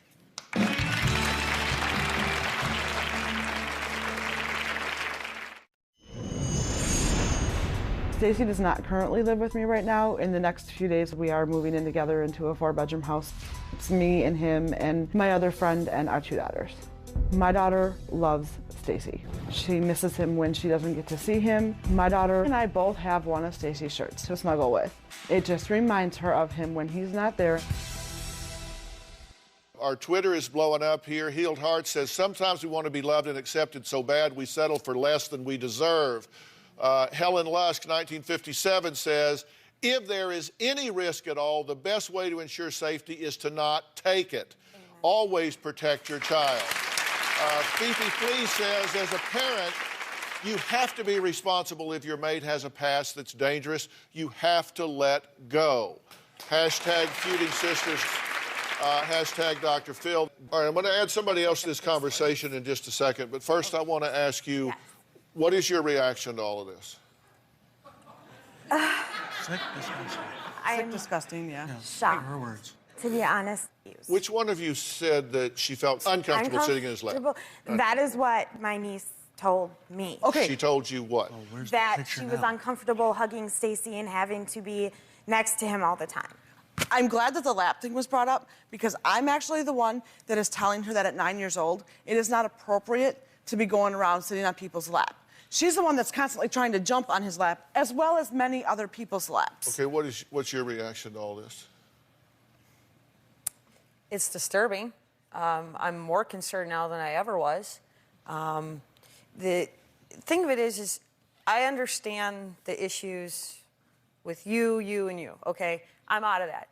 Stacy does not currently live with me right now. In the next few days, we are moving in together into a 4-bedroom house. It's me and him and my other friend and our 2 daughters. My daughter loves Stacy. She misses him when she doesn't get to see him. My daughter and I both have one of Stacy's shirts to snuggle with. It just reminds her of him when he's not there. Our Twitter is blowing up here. Healed Heart says, sometimes we want to be loved and accepted so bad we settle for less than we deserve. Helen Lusk, 1957, says, if there is any risk at all, the best way to ensure safety is to not take it. Always protect your child. Fifi Flea says, as a parent, you have to be responsible if your mate has a past that's dangerous. You have to let go. Hashtag feuding sisters. Hashtag Dr. Phill. All right, I'm going to add somebody else to this conversation in just a second, but first I want to ask you, what is your reaction to all of this? Sick, disgusting. Sick, disgusting, yeah. Shocked. Her words. To be honest. Which one of you said that she felt uncomfortable sitting in his lap? That is what my niece told me. She told you what? That she was uncomfortable hugging Stacy and having to be next to him all the time. I'm glad that the lap thing was brought up because I'm actually the one that is telling her that at 9 years old, it is not appropriate to be going around sitting on people's lap. She's the one that's constantly trying to jump on his lap, as well as many other people's laps. Okay, what's your reaction to all this? It's disturbing. I'm more concerned now than I ever was. The thing of it is I understand the issues with you, and you, okay? I'm out of that.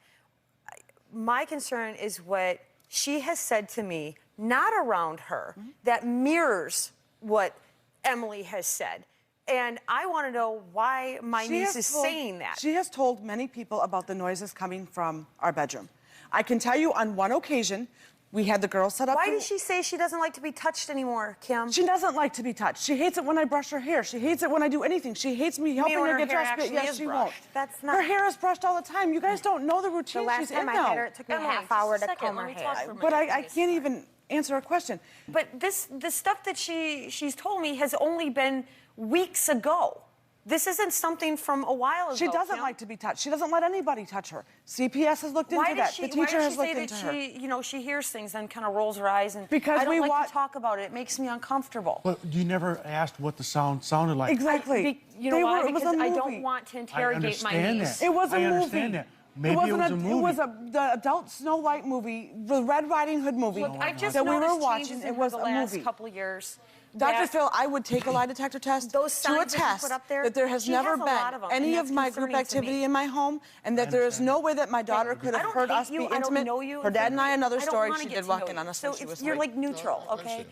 My concern is what she has said to me, not around her, that mirrors what Emily has said. And I want to know why my niece is saying that. She has told many people about the noises coming from our bedroom. I can tell you on one occasion, We had the girls set up. Why does she say she doesn't like to be touched anymore, Kim? She doesn't like to be touched. She hates it when I brush her hair. She hates it when I do anything. She hates me helping her get dressed. But yes, she won't. That's not. Her hair is brushed all the time. You guys don't know the routine. The last she's time in I now. had her, it took me a half hour to comb her hair. But I can't even answer a question. But the stuff that she's told me has only been weeks ago. This isn't something from a while ago. She doesn't like to be touched. She doesn't let anybody touch her. CPS has looked into that. The teacher has looked into her. Why does she say that you know, she hears things and kind of rolls her eyes and because I don't like to talk about it. It makes me uncomfortable. But you never asked what the sound sounded like. Exactly. You know why? Because I don't want to interrogate my niece. It was a movie. I understand that. Maybe it was a movie. It was the adult Snow White movie, the Red Riding Hood movie Look, I've just that we were noticed watching. changes It in was the a last movie. couple of years. Dr. Phill, I would take a lie detector test to signs that you attest put up there, that there has she never has a lot of been them, and any that's of my group concerning to me. activity in my home, and that there is no way that my daughter could have heard us be intimate. Her dad and I, another story, she did walk in on us when she was 3. You're like neutral, okay?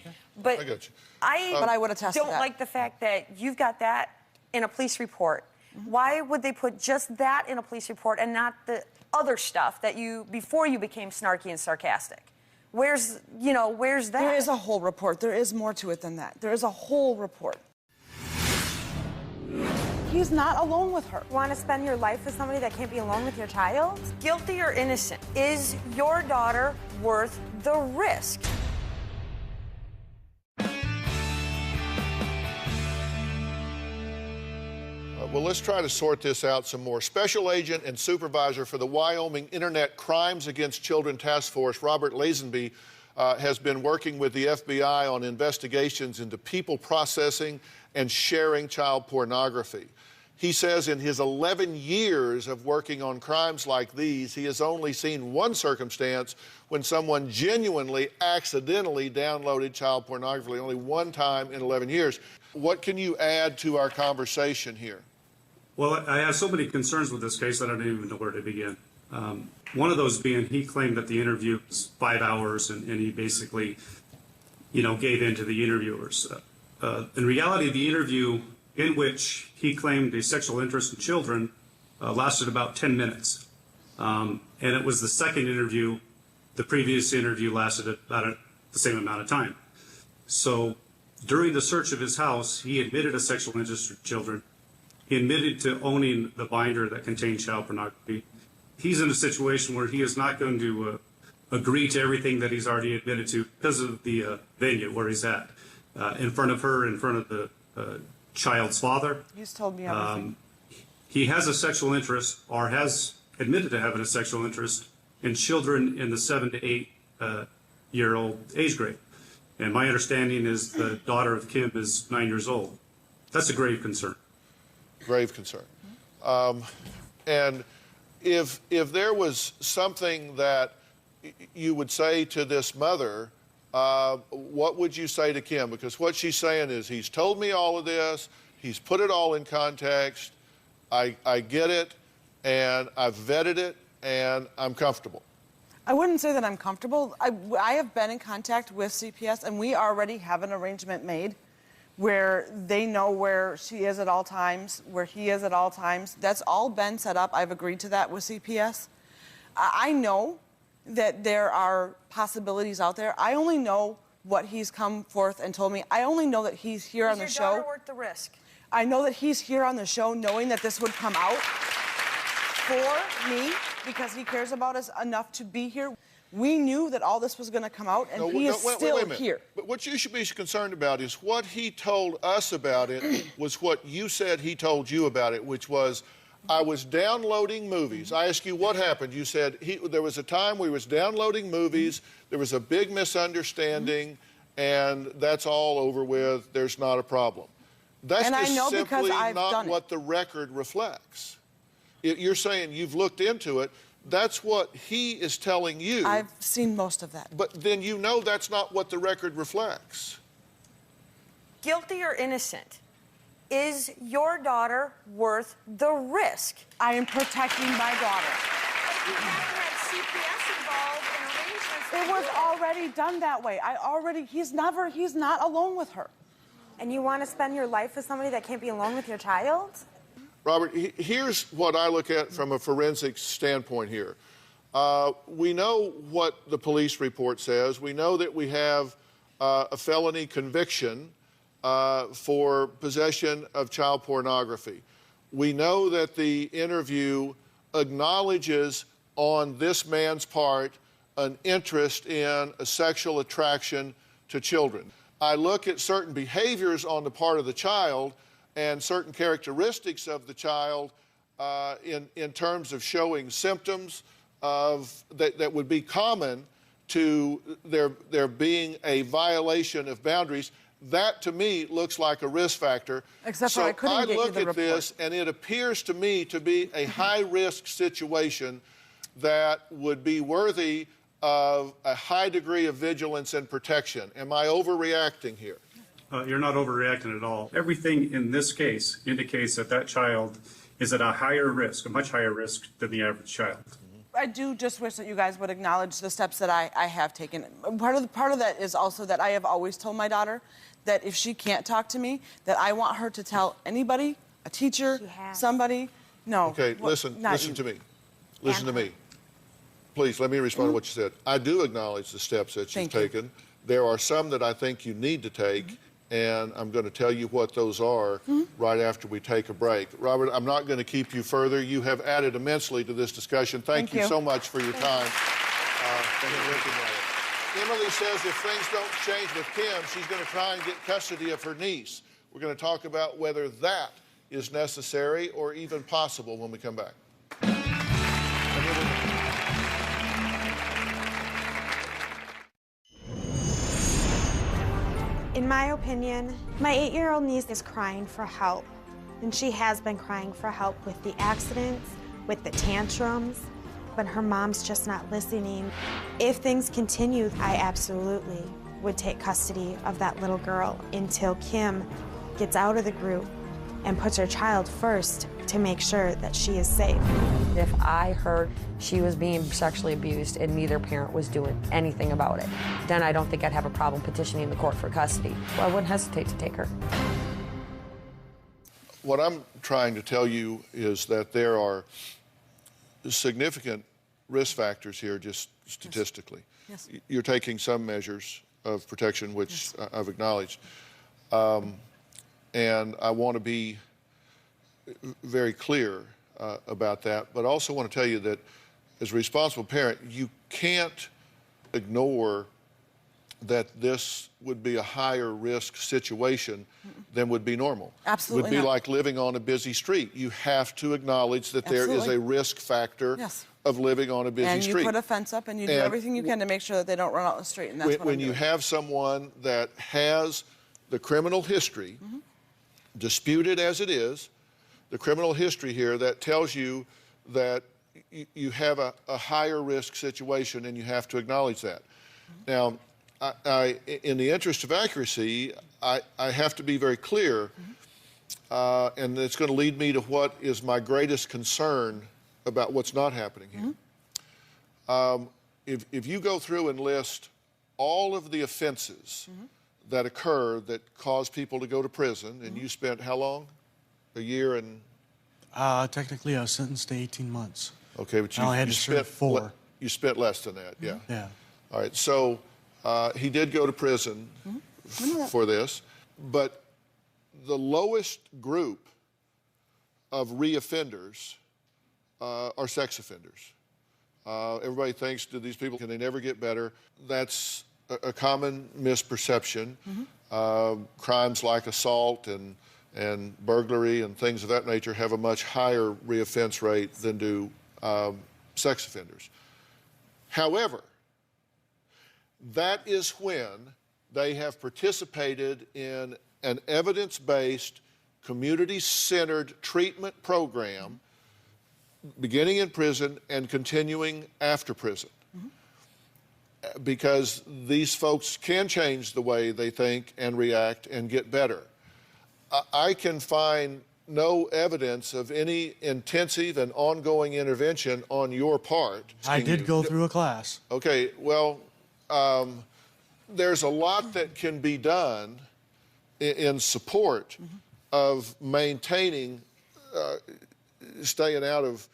I got you. But I would attest to don't that. like the fact that you've got that in a police report. Why would they put just that in a police report and not the other stuff that you, before you became snarky and sarcastic? Where's that? There is a whole report. There is more to it than that. There is a whole report. He's not alone with her. Want to spend your life with somebody that can't be alone with your child? Guilty or innocent? Is your daughter worth the risk? Well, let's try to sort this out some more. Special Agent and Supervisor for the Wyoming Internet Crimes Against Children Task Force, Robert Lazenby, has been working with the FBI on investigations into people processing and sharing child pornography. He says in his 11 years of working on crimes like these, he has only seen one circumstance when someone genuinely, accidentally downloaded child pornography, only one time in 11 years. What can you add to our conversation here? Well, I have so many concerns with this case that I don't even know where to begin. One of those being he claimed that the interview was 5 hours and he basically, gave in to the interviewers. In reality, the interview in which he claimed a sexual interest in children lasted about 10 minutes. And it was the second interview. The previous interview lasted about the same amount of time. So during the search of his house, he admitted a sexual interest in children. He admitted to owning the binder that contained child pornography. He's in a situation where he is not going to agree to everything that he's already admitted to because of the venue where he's at, in front of her, in front of the child's father. He's told me everything. He has a sexual interest, or has admitted to having a sexual interest in children in the 7 to 8 year old age grade. And my understanding is the daughter of Kim is 9 years old. That's a grave concern. Grave concern. And if there was something that you would say to this mother, what would you say to Kim? Because what she's saying is, he's told me all of this, he's put it all in context, I get it, and I've vetted it, and I'm comfortable. I wouldn't say that I'm comfortable. I have been in contact with CPS, and we already have an arrangement made where they know where she is at all times, where he is at all times. That's all been set up. I've agreed to that with CPS. I know that there are possibilities out there. I only know what he's come forth and told me. I only know that he's here on the show. Is your daughter worth the risk? I know that he's here on the show knowing that this would come out for me because he cares about us enough to be here. We knew that all this was going to come out, and he is still here. But what you should be concerned about is what he told us about it was what you said he told you about it, which was, I was downloading movies. I asked you what happened. You said there was a time we was downloading movies, there was a big misunderstanding, and that's all over with. There's not a problem. That's and just I know simply because I've not done what the record reflects. You're saying you've looked into it. That's what he is telling you. I've seen most of that. But then you know that's not what the record reflects. Guilty or innocent? Is your daughter worth the risk? I am protecting my daughter. You haven't had CPS involved in arrangements. It was already done that way. He's not alone with her. And you want to spend your life with somebody that can't be alone with your child? Robert, here's what I look at from a forensic standpoint here. We know what the police report says. We know that we have a felony conviction for possession of child pornography. We know that the interview acknowledges on this man's part an interest in a sexual attraction to children. I look at certain behaviors on the part of the child and certain characteristics of the child in terms of showing symptoms that would be common to there being a violation of boundaries. That, to me, looks like a risk factor. Except for I couldn't get you the report. I look at this, and it appears to me to be a high-risk situation that would be worthy of a high degree of vigilance and protection. Am I overreacting here? You're not overreacting at all. Everything in this case indicates that that child is at a higher risk, a much higher risk than the average child. I do just wish that you guys would acknowledge the steps that I have taken. Part of that is also that I have always told my daughter that if she can't talk to me, that I want her to tell anybody, a teacher, somebody. No. Okay, listen to me. Listen to me. Please, let me respond to what you said. I do acknowledge the steps that you've taken. There are some that I think you need to take, and I'm going to tell you what those are right after we take a break. Robert, I'm not going to keep you further. You have added immensely to this discussion. Thank you so much for your time. Emily says if things don't change with Kim, she's going to try and get custody of her niece. We're going to talk about whether that is necessary or even possible when we come back. In my opinion, my 8-year-old niece is crying for help. And she has been crying for help with the accidents, with the tantrums, but her mom's just not listening. If things continue, I absolutely would take custody of that little girl until Kim gets out of the group and puts her child first to make sure that she is safe. If I heard she was being sexually abused and neither parent was doing anything about it, then I don't think I'd have a problem petitioning the court for custody. Well, I wouldn't hesitate to take her. What I'm trying to tell you is that there are significant risk factors here, just statistically. Yes. You're taking some measures of protection, which I've acknowledged. And I want to be very clear about that, but I also want to tell you that as a responsible parent, you can't ignore that this would be a higher risk situation than would be normal. Absolutely It would be not. like living on a busy street. You have to acknowledge that there is a risk factor of living on a busy street. And you put a fence up and you do everything you can to make sure that they don't run out the street, and that's when you have someone that has the criminal history, disputed as it is, the criminal history here that tells you that you have a higher risk situation, and you have to acknowledge that. Now, in the interest of accuracy, I have to be very clear, and it's going to lead me to what is my greatest concern about what's not happening here. If you go through and list all of the offenses that occur that cause people to go to prison, and you spent how long? A year and... Technically, I was sentenced to 18 months. Okay, but I only had to serve 4. You spent less than that, yeah. Yeah. All right, so he did go to prison for this, but the lowest group of reoffenders are sex offenders. Everybody thinks, do these people, can they never get better? That's a common misperception. Crimes like assault and burglary and things of that nature have a much higher reoffense rate than do sex offenders. However, that is when they have participated in an evidence-based, community-centered treatment program beginning in prison and continuing after prison. Because these folks can change the way they think and react and get better. I can find no evidence of any intensive and ongoing intervention on your part. I did go through a class. Okay, well, there's a lot that can be done in support of maintaining, staying out of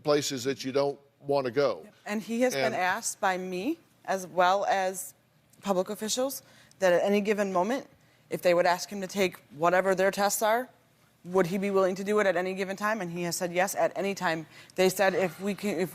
places that you don't want to go. And he has been asked by me, as well as public officials, that at any given moment, if they would ask him to take whatever their tests are, would he be willing to do it at any given time? And he has said yes at any time. They said,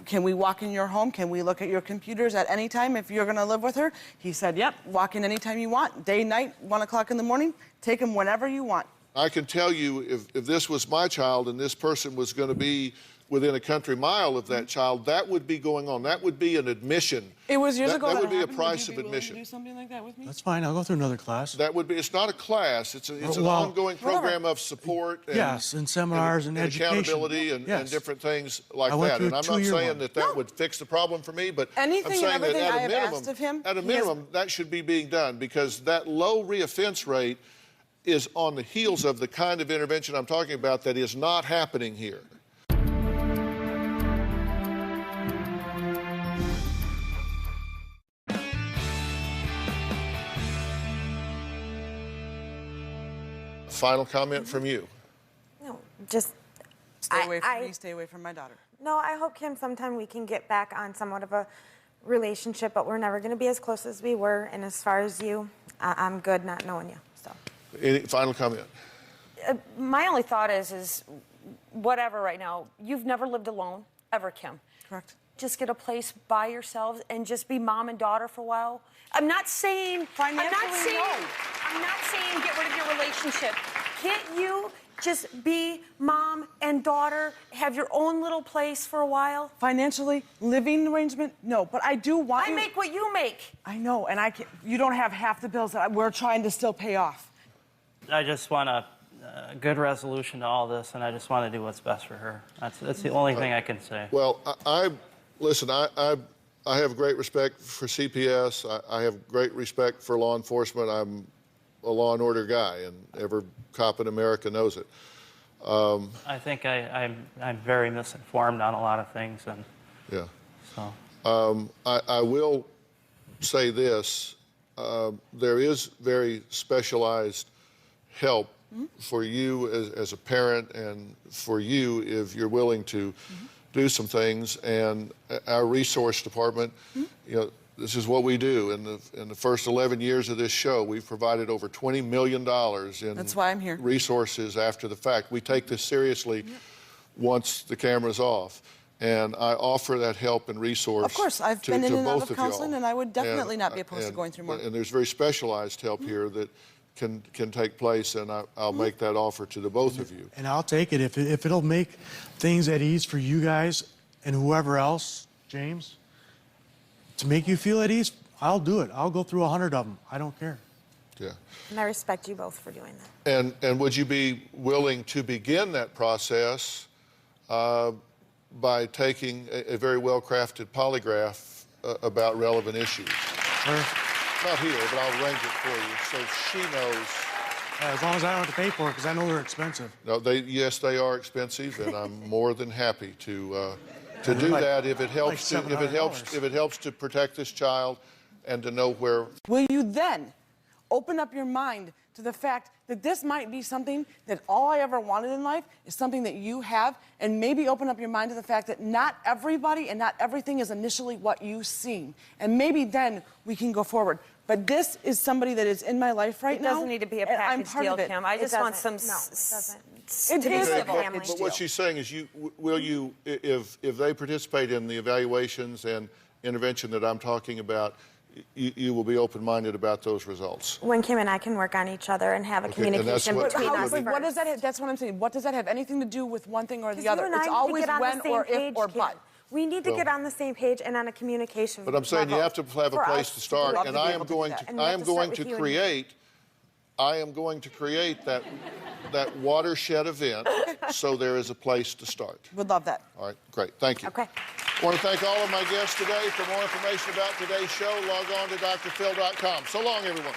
can we walk in your home? Can we look at your computers at any time if you're going to live with her? He said, yep, walk in anytime you want, day, night, 1 o'clock in the morning, take him whenever you want. I can tell you, if this was my child and this person was going to be within a country mile of that child, that would be going on. That would be an admission. It was years ago. That would be a happened. price Would of you be admission. willing to do something like that with me? That's fine. I'll go through another class. That would be. It's not a class. It's an ongoing program of support. And, yes, and seminars and education. Accountability and different things like went that. through And I'm not saying that would fix the problem for me, but anything I'm saying and everything that I have asked of him, at a minimum, that should be being done, because that low reoffense rate is on the heels of the kind of intervention I'm talking about that is not happening here. Final comment from you. No, just stay away from me, stay away from my daughter. No, I hope, Kim, sometime we can get back on somewhat of a relationship, but we're never going to be as close as we were. And as far as you, I'm good not knowing you. So. Any final comment? My only thought is whatever right now. You've never lived alone, ever, Kim. Correct. Just get a place by yourselves and just be mom and daughter for a while. I'm not saying get rid of your relationship. Can't you just be mom and daughter, have your own little place for a while? Financially, living arrangement, no. But I do want I make what you make. I know, and you don't have half the bills that we're trying to still pay off. I just want a good resolution to all this, and I just want to do what's best for her. That's the only thing I can say. Well, listen, I have great respect for CPS. I have great respect for law enforcement. I'm a law and order guy, and every cop in America knows it. I think I'm very misinformed on a lot of things, and yeah. So I will say this: there is very specialized help for you as a parent, and for you if you're willing to do some things. And our resource department, you know, this is what we do. In the first 11 years of this show, we've provided over $20 million in That's why I'm here. resources after the fact. We take this seriously once the camera's off. And I offer that help and resource. Of course, I've been in and out of counseling, y'all. and I would definitely not be opposed to going through more. And there's very specialized help here that can take place, and I'll make that offer to the both of you. And I'll take it if it'll make things at ease for you guys and whoever else, James, to make you feel at ease. I'll do it. I'll go through 100 of them. I don't care. Yeah. And I respect you both for doing that. And would you be willing to begin that process by taking a very well-crafted polygraph about relevant issues? Sure. Not here, but I'll arrange it for you so she knows. As long as I don't have to pay for it, because I know they're expensive. No, yes, they are expensive, and I'm more than happy to do that if it helps. If it helps to protect this child and to know where. Will you then open up your mind to the fact that this might be something that all I ever wanted in life is something that you have, and maybe open up your mind to the fact that not everybody and not everything is initially what you see, and maybe then we can go forward. But this is somebody that is in my life right now. It doesn't need to be a and I'm package part deal, of it. Kim. I just want some. No, it doesn't. It is a But package what deal. she's saying is, will you, if they participate in the evaluations and intervention that I'm talking about, you will be open-minded about those results. When Kim and I can work on each other and have a communication between us. But what does that have, that's what I'm saying. What does that have anything to do with one thing or the other? You and I It's need to always get on the when same or page, if or Kim. but. We need to get on the same page and on a communication. But I'm saying you have to have a place to start, and I am going to create that watershed event so there is a place to start. Would love that. All right, great. Thank you. Okay. I want to thank all of my guests today. For more information about today's show, log on to drphill.com. So long, everyone.